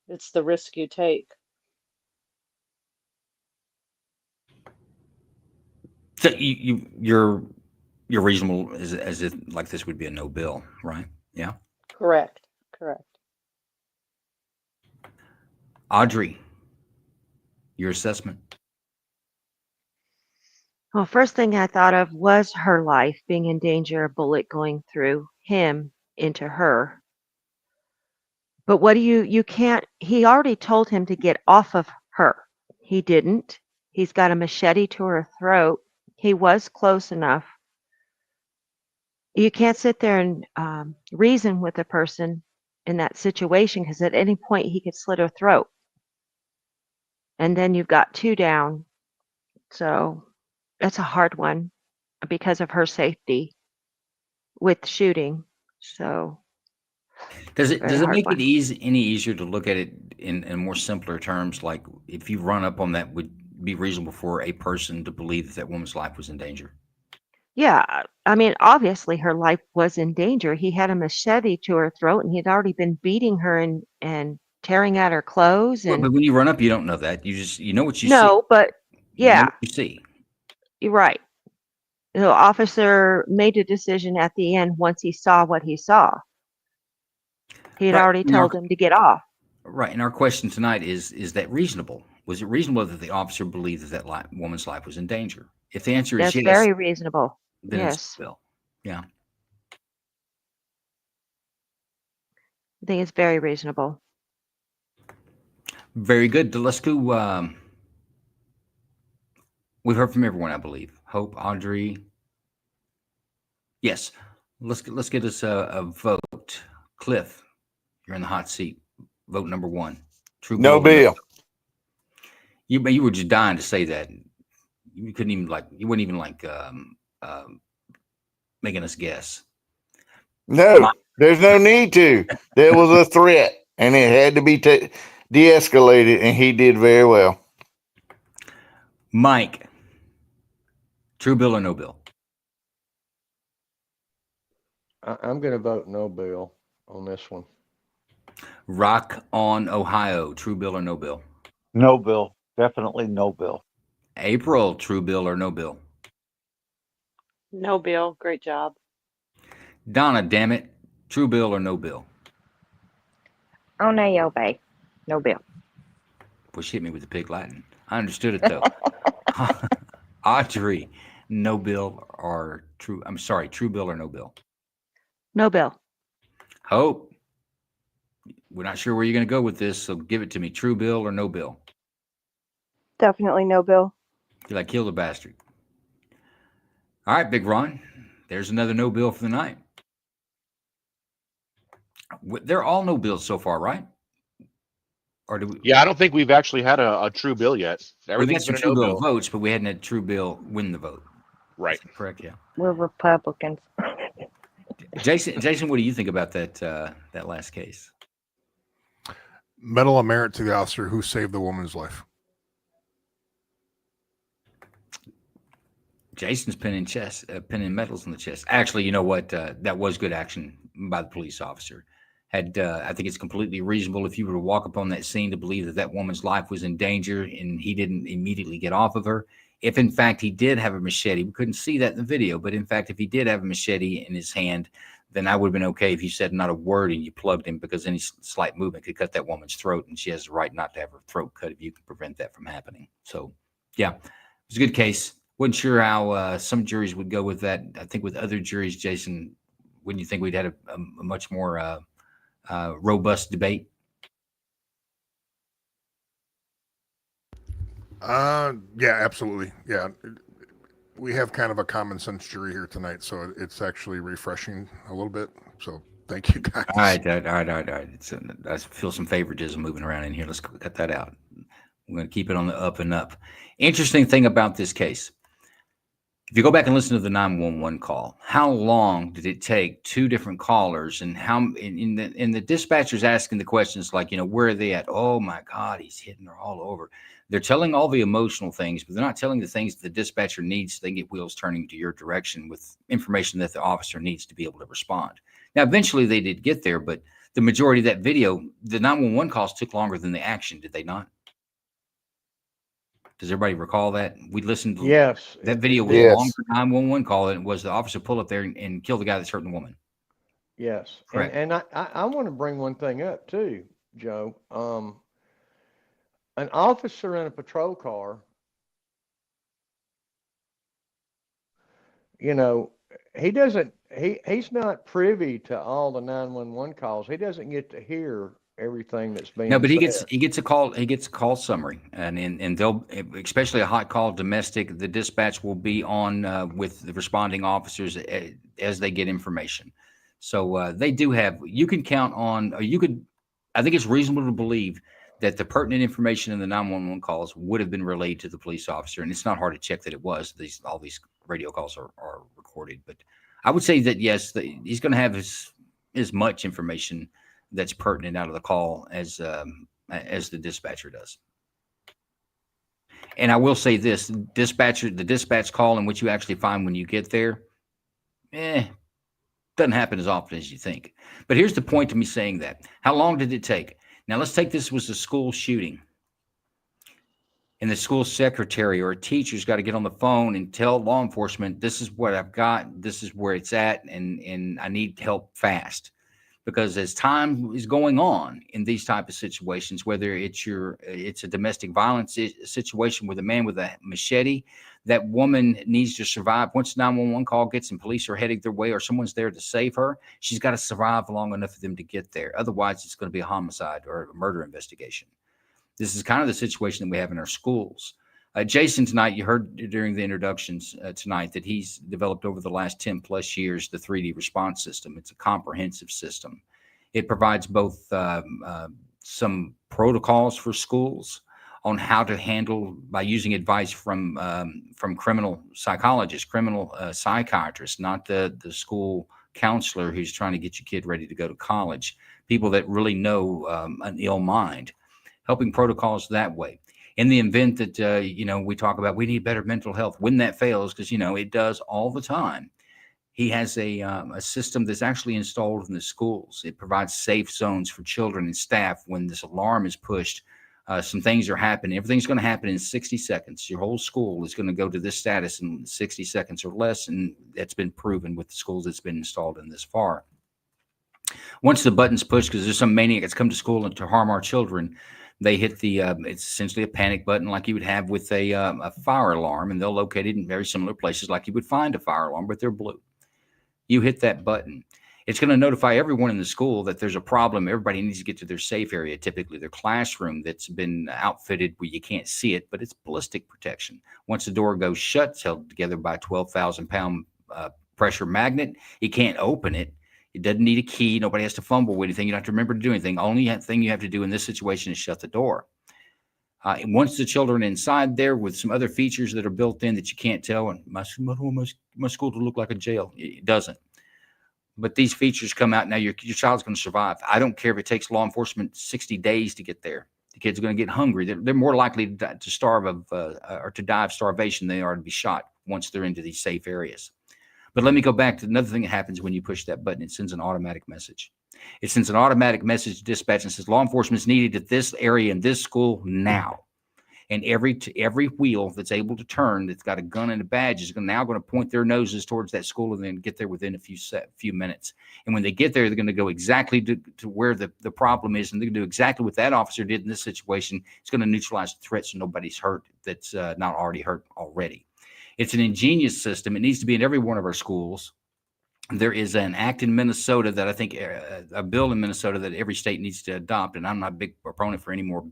it's the risk you take. So you're reasonable as if like this would be a no bill, right? Yeah. Correct. Audrey, your assessment. Well, first thing I thought of was her life being in danger, a bullet going through him into her. But what do you can't, he already told him to get off of her. He didn't. He's got a machete to her throat. He was close enough. You can't sit there and reason with a person in that situation, because at any point he could slit her throat. And then you've got 2 down. So that's a hard one because of her safety with shooting. So Does it very hard make one. it any easier to look at it in more simpler terms? Like if you run up on that, would be reasonable for a person to believe that woman's life was in danger? Yeah, I mean, obviously her life was in danger. He had a machete to her throat, and he had already been beating her and tearing at her clothes. Well, And but when you run up, you don't know that. You know what you see. no, but You know yeah, what you see. you're right. The officer made a decision at the end once he saw what he saw. He had Right. already Now, told him to get off. right. And our question tonight is that reasonable? Was it reasonable that the officer believed that woman's life was in danger? If the answer is That's yes, very reasonable. then it's Yes. a bill. Yeah. I think it's very reasonable. Very good. Let's go. We've heard from everyone, I believe. Hope, Audrey. Yes. Let's get us a vote. Cliff, you're in the hot seat. Vote number 1. True No bill. bill. You were just dying to say that. You couldn't even you wouldn't even making us guess. No, there's no need to. There was a threat, and it had to be de-escalated, and he did very well. Mike, true bill or no bill? I'm going to vote no bill on this one. Rock on Ohio, true bill or no bill? No bill. Definitely no bill. April, true bill or no bill? No bill. Great job. Donna, damn it, true bill or no bill? On AOB, no bill. Boy, she hit me with the pig Latin. I understood it though. Audrey, no bill or true? I'm sorry, true bill or no bill? No bill. Hope, we're not sure where you're going to go with this, so give it to me. True bill or no bill? Definitely no bill. Till I kill the bastard. All right, Big Ron. There's another no bill for the night. They're all no bills so far, right? Or do we? Yeah, I don't think we've actually had a true bill yet. We've had Everything's some been a true no bill bill. votes, but we hadn't had true bill win the vote. Right. Correct. Yeah. We're Republicans. Jason, what do you think about that last case? Medal of merit to the officer who saved the woman's life. Jason's pinning medals on the chest. Actually, you know what? That was good action by the police officer. I think it's completely reasonable if you were to walk upon that scene to believe that that woman's life was in danger and he didn't immediately get off of her. If in fact he did have a machete, we couldn't see that in the video, but in fact, if he did have a machete in his hand, then I would have been okay if you said not a word and you plugged him, because any slight movement could cut that woman's throat, and she has the right not to have her throat cut if you can prevent that from happening. So, yeah, it was a good case. Wasn't sure how some juries would go with that. I think with other juries, Jason, wouldn't you think we'd had a much more robust debate? Yeah, absolutely. Yeah. We have kind of a common sense jury here tonight, so it's actually refreshing a little bit. So thank you, guys. All right. I feel some favoritism moving around in here. Let's cut that out. We're going to keep it on the up and up. Interesting thing about this case. If you go back and listen to the 911 call, how long did it take two different callers, and how in the dispatchers asking the questions like, where are they at? Oh my God, he's hitting her all over. They're telling all the emotional things, but they're not telling the things that the dispatcher needs so they can get wheels turning to your direction with information that the officer needs to be able to respond. Now, eventually they did get there, but the majority of that video, the 911 calls took longer than the action, did they not? Does everybody recall that? We listened to Yes. that video was a longer 911 call than it was the officer pull up there and kill the guy that's hurting the woman. Yes. Correct. And I want to bring one thing up too, Joe. An officer in a patrol car, he's not privy to all the 911 calls. He doesn't get to hear everything that's being No, but he said. gets a call summary, and they'll, especially a hot call domestic, the dispatch will be on with the responding officers as they get information. So they do have, you can count on, I think it's reasonable to believe that the pertinent information in the 911 calls would have been relayed to the police officer, and it's not hard to check that it was. All these radio calls are recorded, but I would say that yes, he's going to have as much information that's pertinent out of the call as the dispatcher does. And I will say this: the dispatch call in which you actually find when you get there, doesn't happen as often as you think. But here's the point to me saying that: how long did it take? Now let's take this was a school shooting, and the school secretary or a teacher's got to get on the phone and tell law enforcement, this is what I've got, this is where it's at, and I need help fast. because as time is going on in these type of situations, whether it's a domestic violence situation with a man with a machete, that woman needs to survive. Once the 911 call gets and police are heading their way or someone's there to save her, she's got to survive long enough for them to get there. Otherwise, it's going to be a homicide or a murder investigation. This is kind of the situation that we have in our schools. Jason, tonight, you heard during the introductions tonight that he's developed over the last 10 plus years the 3D response system. It's a comprehensive system. It provides both some protocols for schools on how to handle by using advice from criminal psychologists, criminal psychiatrists, not the school counselor who's trying to get your kid ready to go to college, people that really know an ill mind, helping protocols that way. In the event that, we talk about we need better mental health, when that fails, because, it does all the time, he has a system that's actually installed in the schools. It provides safe zones for children and staff when this alarm is pushed. Some things are happening. Everything's going to happen in 60 seconds. Your whole school is going to go to this status in 60 seconds or less, and that's been proven with the schools that's been installed in this far. Once the button's pushed, because there's some maniac that's come to school to harm our children, they hit it's essentially a panic button like you would have with a fire alarm, and they'll locate it in very similar places like you would find a fire alarm, but they're blue. You hit that button. It's going to notify everyone in the school that there's a problem. Everybody needs to get to their safe area, typically their classroom that's been outfitted where you can't see it, but it's ballistic protection. Once the door goes shut, it's held together by a 12,000-pound pressure magnet. You can't open it. It doesn't need a key. Nobody has to fumble with anything. You don't have to remember to do anything. Only thing you have to do in this situation is shut the door. Once the children are inside there with some other features that are built in that you can't tell, and my school to look like a jail. It doesn't. But these features come out now. Your child's going to survive. I don't care if it takes law enforcement 60 days to get there. The kid's going to get hungry. They're more likely to starve or to die of starvation than they are to be shot once they're into these safe areas. But let me go back to another thing that happens when you push that button. It sends an automatic message. It sends an automatic message to dispatch and says, law enforcement is needed at this area in this school now. And every wheel that's able to turn, that's got a gun and a badge, is now going to point their noses towards that school and then get there within a few minutes. And when they get there, they're going to go exactly to where the problem is, and they're going to do exactly what that officer did in this situation. It's going to neutralize the threat so nobody's hurt that's not already hurt already. It's an ingenious system. It needs to be in every one of our schools. There is an act in Minnesota that I think a bill in Minnesota that every state needs to adopt. And I'm not a big proponent for any more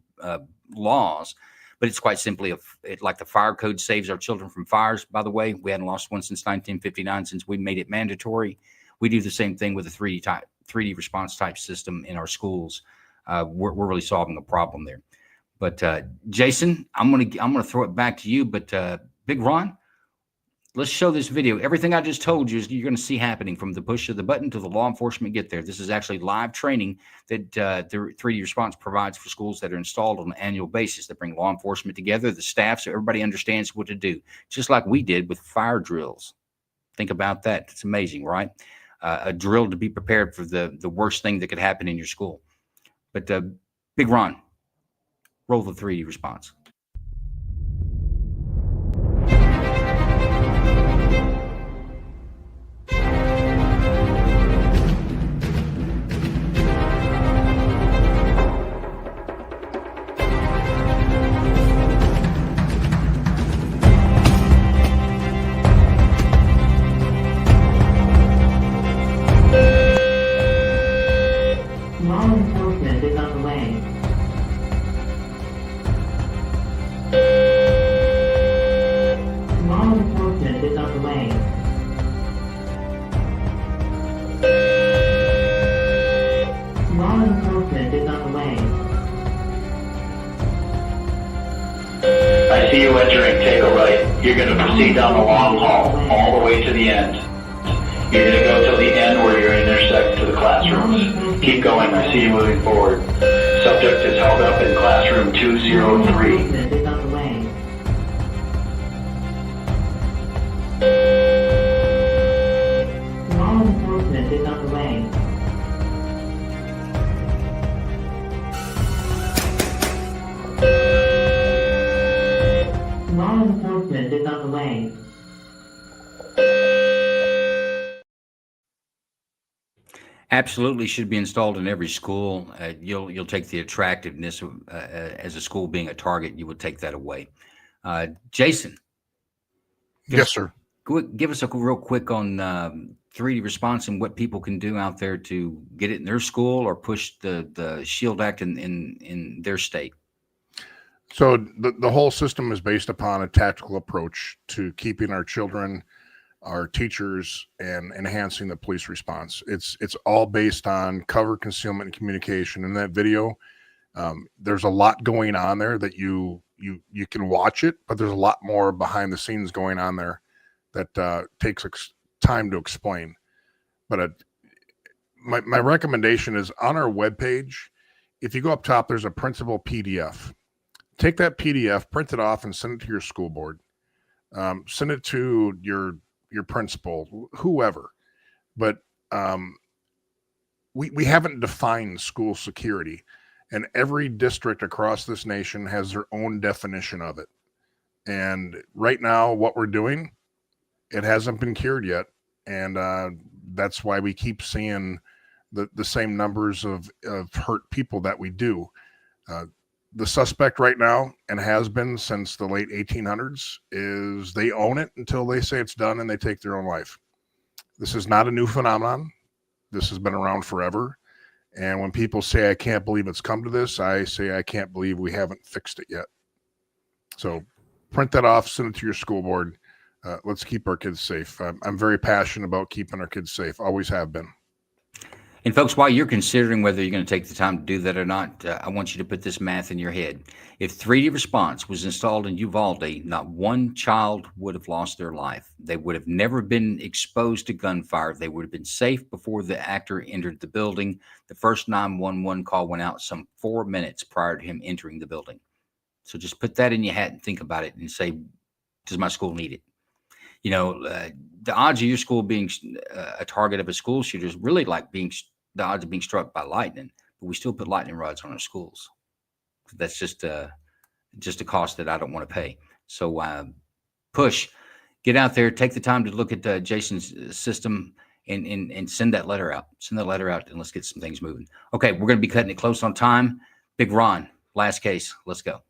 laws, but it's quite simply like the fire code saves our children from fires. By the way, we hadn't lost one since 1959 since we made it mandatory. We do the same thing with a 3D response type system in our schools. We're really solving a problem there. But Jason, I'm gonna throw it back to you. But Big Ron, let's show this video. Everything I just told you is you're going to see happening from the push of the button to the law enforcement get there. This is actually live training that the 3D response provides for schools that are installed on an annual basis that bring law enforcement together, the staff, so everybody understands what to do, just like we did with fire drills. Think about that. It's amazing, right? A drill to be prepared for the worst thing that could happen in your school. But Big Ron, roll the 3D response. Law enforcement is on the way. Law enforcement is on the way. Law enforcement is on the way. I see you entering, take a right. You're going to proceed down the long hall, all the way to the end. You're going to go till the end where you're intersect to the classrooms. Keep going, I see you moving forward. Subject is held up in classroom 203. Law enforcement is on the way. Law enforcement is on the way. Absolutely should be installed in every school. You'll take the attractiveness as a school being a target. You would take that away. Jason. Yes, sir. Give us a real quick on 3D response and what people can do out there to get it in their school or push the SHIELD Act in their state. So the whole system is based upon a tactical approach to keeping our children, our teachers, and enhancing the police response. It's all based on cover, concealment, and communication. In that video, there's a lot going on there that you can watch it, but there's a lot more behind the scenes going on there that takes time to explain. But my recommendation is on our webpage, if you go up top, there's a printable PDF. Take that PDF, print it off, and send it to your school board. Send it to your principal, whoever. But we haven't defined school security, and every district across this nation has their own definition of it. And right now, what we're doing, it hasn't been cured yet, and that's why we keep seeing the same numbers of hurt people that we do. The suspect right now, and has been since the late 1800s, is they own it until they say it's done and they take their own life. This is not a new phenomenon. This has been around forever. And when people say, I can't believe it's come to this, I say, I can't believe we haven't fixed it yet. So print that off, send it to your school board. Let's keep our kids safe. I'm very passionate about keeping our kids safe. Always have been. And folks, while you're considering whether you're going to take the time to do that or not, I want you to put this math in your head. If 3D response was installed in Uvalde, not one child would have lost their life. They would have never been exposed to gunfire. They would have been safe before the actor entered the building. The first 911 call went out some 4 minutes prior to him entering the building. So just put that in your hat and think about it and say, does my school need it? You know, the odds of your school being a target of a school shooter is really like the odds of being struck by lightning, but we still put lightning rods on our schools. That's just a cost that I don't want to pay. So push, get out there, take the time to look at Jason's system and send that letter out. Send that letter out and let's get some things moving. Okay, we're going to be cutting it close on time. Big Ron, last case. Let's go.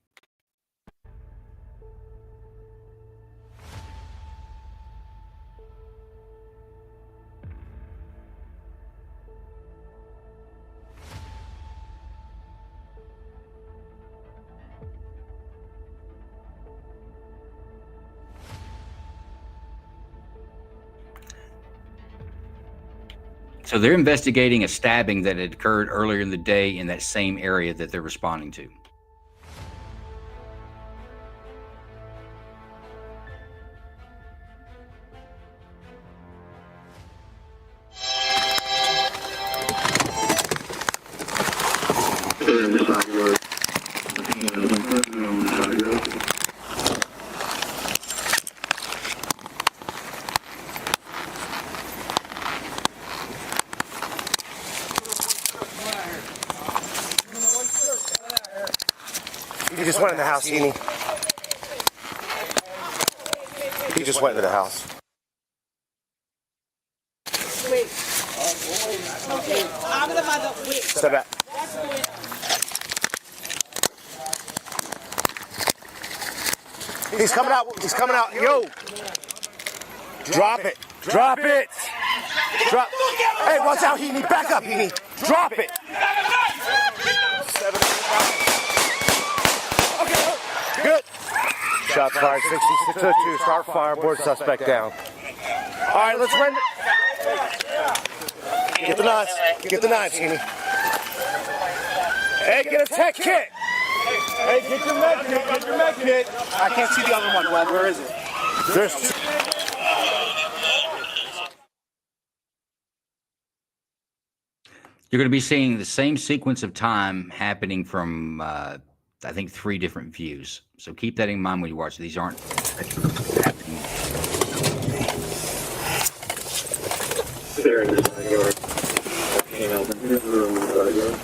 So they're investigating a stabbing that had occurred earlier in the day in that same area that they're responding to. He just went in the house, Heaney. He just went into the house. Step back. He's coming out. He's coming out. Yo. Drop it. Drop it. Drop. Hey, watch out, Heaney. Back up, Heaney. Drop it. Good. Shots fired. 66-2. Start fire. Board suspect down. All right, let's render. Get the knives. Get the knives, Heaney. Hey, get a tech kit. Hey, get your med kit. Get your med kit. I can't see the other one, Webb. Where is it? There's two. You're going to be seeing the same sequence of time happening from, I think, 3 different views. So keep that in mind when you watch. These aren't happening. There in the side yard. Came out in the room in the side yard.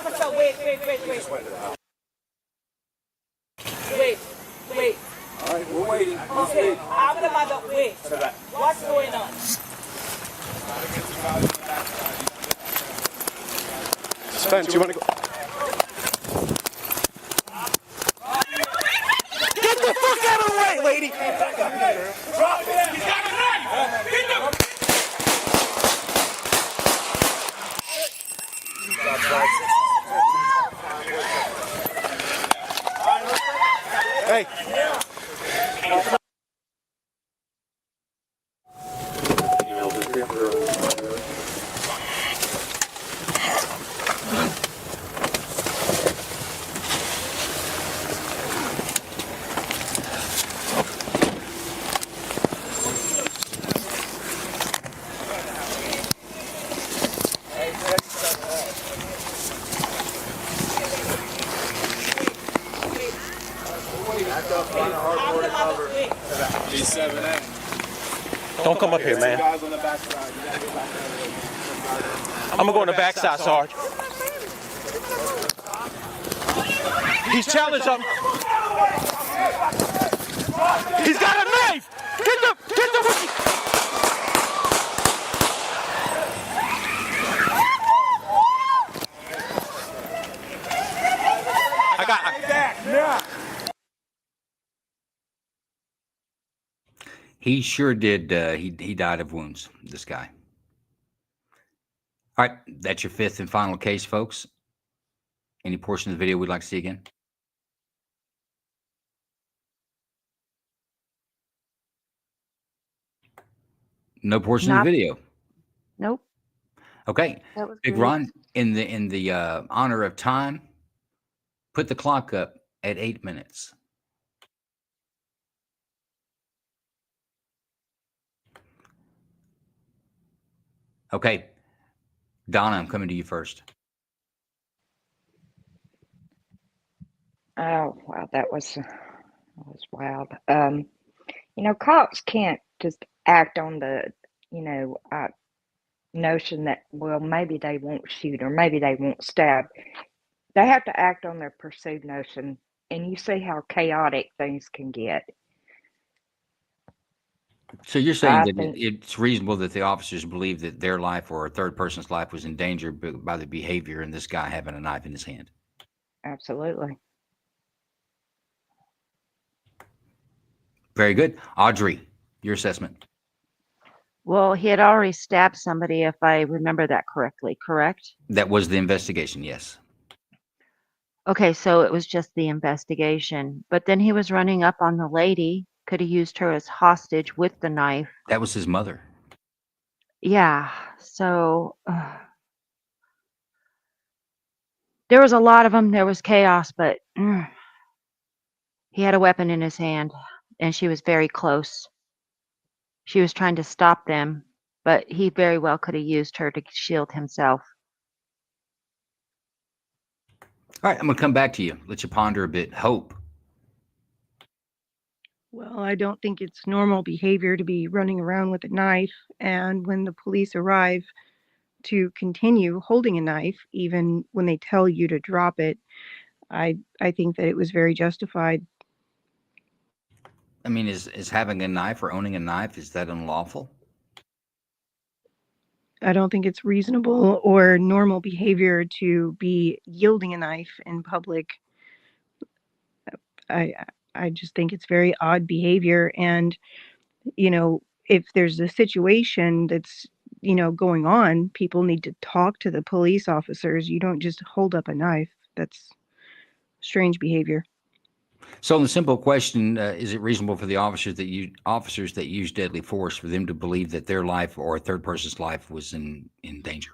Officer, wait. Wait. All right, we're waiting. Okay, I'm the mother. Wait. What's going on? Spence, you want to go? Get the fuck out of the way, lady! Drop it! He's got a knife! Get the... Hey. Don't come up here, man. I'm gonna go on the backside, Sarge. He's challenged him. He's got a knife. Get the. I got. He sure did. He died of wounds, this guy. All right, that's your fifth and final case, folks. Any portion of the video we'd like to see again? No portion of the video. Nope. Okay, That was Big great. Ron, in the honor of time, put the clock up at 8 minutes. Okay, Donna, I'm coming to you first. Oh, wow, that was wild. Cops can't just act on the, notion that, well, maybe they won't shoot or maybe they won't stab. They have to act on their pursued notion, and you see how chaotic things can get. So you're I saying that think it's reasonable that the officers believe that their life or a third person's life was in danger by the behavior and this guy having a knife in his hand? absolutely. Very good. Audrey, your assessment. Well, he had already stabbed somebody, if I remember that correctly, correct? That was the investigation, yes. Okay, so it was just the investigation. But then he was running up on the lady. Could have used her as hostage with the knife. That was his mother. Yeah, so there was a lot of them. There was chaos, but he had a weapon in his hand, and she was very close. She was trying to stop them, but he very well could have used her to shield himself. All right, I'm going to come back to you. Let you ponder a bit. Hope. Well, I don't think it's normal behavior to be running around with a knife. And when the police arrive, to continue holding a knife, even when they tell you to drop it, I think that it was very justified. I mean, is having a knife or owning a knife, is that unlawful? I don't think it's reasonable or normal behavior to be yielding a knife in public. I just think it's very odd behavior. And, if there's a situation that's, going on, people need to talk to the police officers. You don't just hold up a knife. That's strange behavior. So the simple question, is it reasonable for the officers that use deadly force for them to believe that their life or a third person's life was in danger?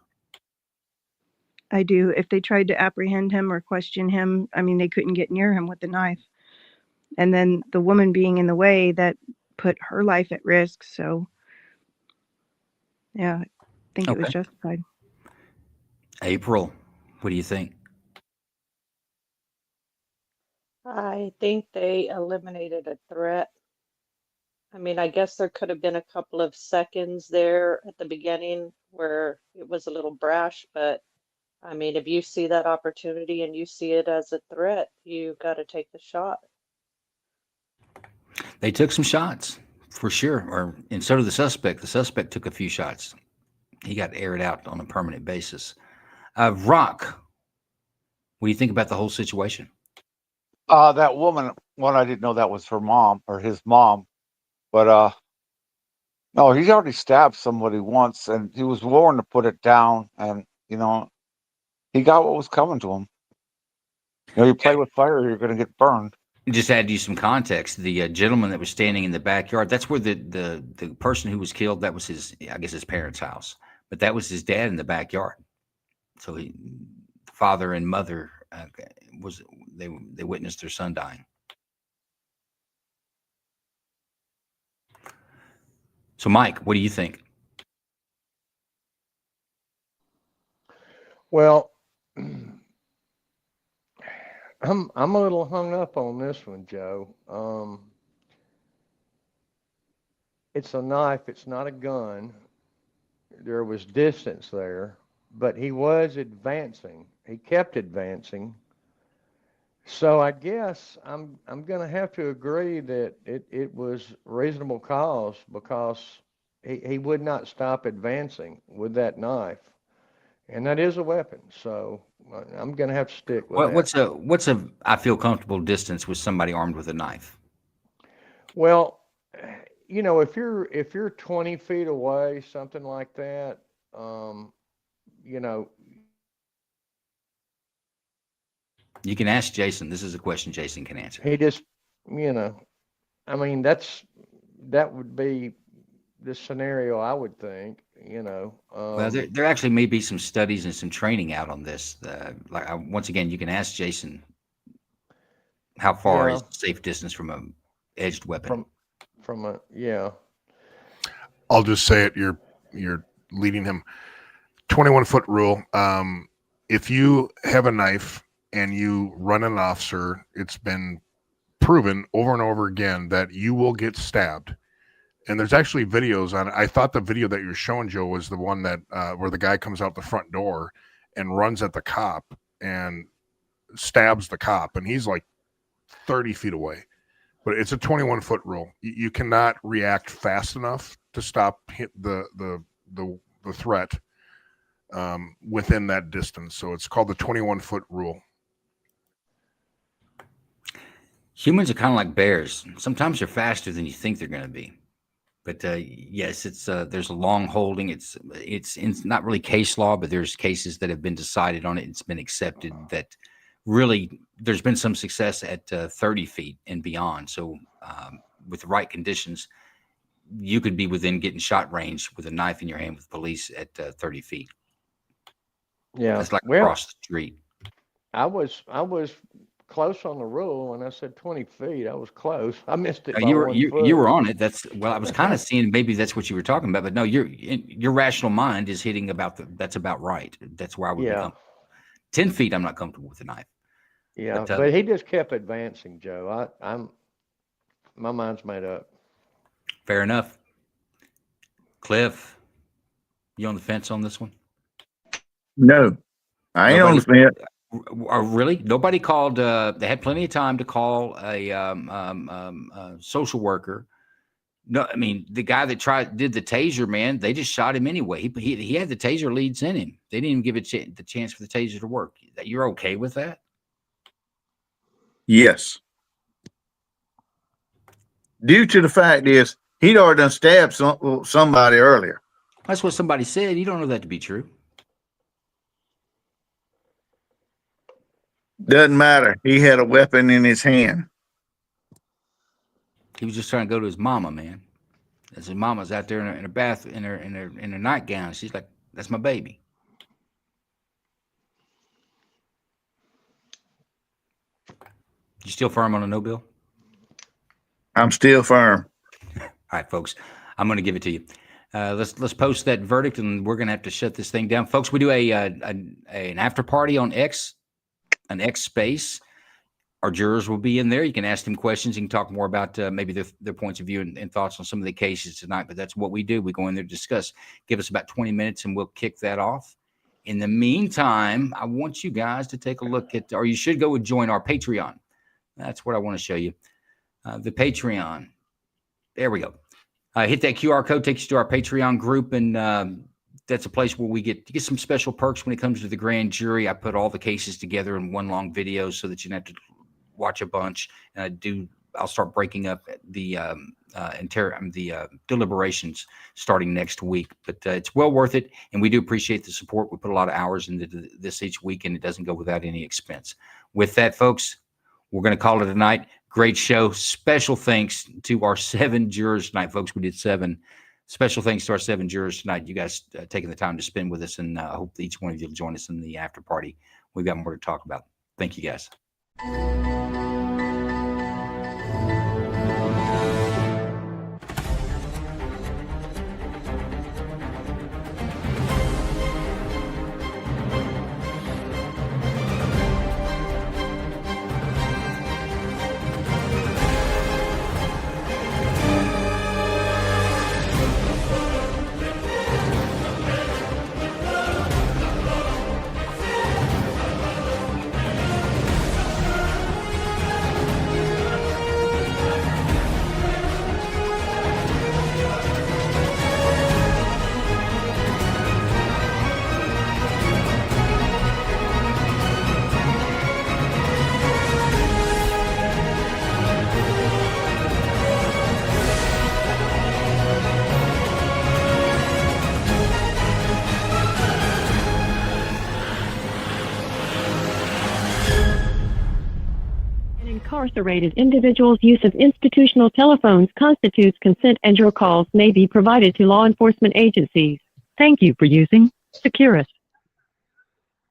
I do. If they tried to apprehend him or question him, they couldn't get near him with the knife. And then the woman being in the way, that put her life at risk. So, yeah, I think it was Okay. justified. April, what do you think? I think they eliminated a threat. I guess there could have been a couple of seconds there at the beginning where it was a little brash, but I mean, if you see that opportunity and you see it as a threat, you got to take the shot. They took some shots for sure, and so did the suspect. The suspect took a few shots. He got aired out on a permanent basis. Rock, what do you think about the whole situation? That woman, I didn't know that was her mom or his mom, but no, he's already stabbed somebody once, and he was warned to put it down, and he got what was coming to him. You play with fire, you're going to get burned. Just to add you some context, the gentleman that was standing in the backyard, that's where the person who was killed, that was his parents' house, but that was his dad in the backyard. So the father and mother they witnessed their son dying. So Mike, what do you think? Well, I'm a little hung up on this one, Joe. It's a knife. It's not a gun. There was distance there, but he was advancing. He kept advancing. So I guess I'm going to have to agree that it was reasonable cause, because he would not stop advancing with that knife, and that is a weapon. So I'm going to have to stick with that. What's a I feel comfortable distance with somebody armed with a knife? Well, if you're 20 feet away, something like that, You can ask Jason. This is a question Jason can answer. he just, I mean, that would be the scenario, I would think, Well, there actually may be some studies and some training out on this. Once again, you can ask Jason how far is safe distance from a edged weapon. Yeah. I'll just say it. You're leading him. 21-foot rule. If you have a knife and you run an officer, it's been proven over and over again that you will get stabbed. And there's actually videos on it. I thought the video that you're showing, Joe, was the one that where the guy comes out the front door and runs at the cop and stabs the cop, and he's like 30 feet away. But it's a 21-foot rule. You cannot react fast enough to stop the threat within that distance. So it's called the 21-foot rule. Humans are kind of like bears. Sometimes they're faster than you think they're going to be. But yes, it's there's a long holding. It's not really case law, but there's cases that have been decided on it. It's been accepted that really there's been some success at 30 feet and beyond. So with the right conditions, you could be within getting shot range with a knife in your hand with police at 30 feet. Yeah, It's like across the street. I was close on the rule when I said 20 feet. I was close. I missed it. By You 1 foot. were on it. I was kind of seeing maybe that's what you were talking about, but no, your rational mind is hitting that's about right. That's where I would become 10 feet. I'm not comfortable with a knife. Yeah, but he just kept advancing, Joe. My mind's made up. Fair enough. Cliff, you on the fence on this one? No, I ain't on the fence. Really? Nobody called. They had plenty of time to call a social worker. No, I mean the guy that did the taser, man. They just shot him anyway. He had the taser leads in him. They didn't even give it the chance for the taser to work. You're okay with that? Yes. Due to the fact is he'd already done stabbed somebody earlier. That's what somebody said. You don't know that to be true. Doesn't matter. He had a weapon in his hand. He was just trying to go to his mama, man. As his mama's out there in her bath in her nightgown. She's like, "That's my baby." You still firm on a no bill? I'm still firm. All right, folks. I'm going to give it to you. Let's post that verdict, and we're going to have to shut this thing down, folks. We do an after party on X, an X space. Our jurors will be in there. You can ask them questions. You can talk more about maybe their points of view and thoughts on some of the cases tonight. But that's what we do. We go in there to discuss. Give us about 20 minutes, and we'll kick that off. In the meantime, I want you guys to take a look at, or you should go and join our Patreon. That's what I want to show you. The Patreon. There we go. Hit that QR code, takes you to our Patreon group, and that's a place where we get some special perks when it comes to the grand jury. I put all the cases together in one long video so that you don't have to watch a bunch. And I'll start breaking up the deliberations starting next week. But it's well worth it, and we do appreciate the support. We put a lot of hours into this each week, and it doesn't go without any expense. With that, folks, we're going to call it a night. Great show. Special thanks to our 7 jurors tonight, folks. We did 7. Special thanks to our 7 jurors tonight. You guys taking the time to spend with us, and I hope that each one of you will join us in the after party. We've got more to talk about. Thank you, guys. Incarcerated individuals' use of institutional telephones constitutes consent, and your calls may be provided to law enforcement agencies. Thank you for using Securus.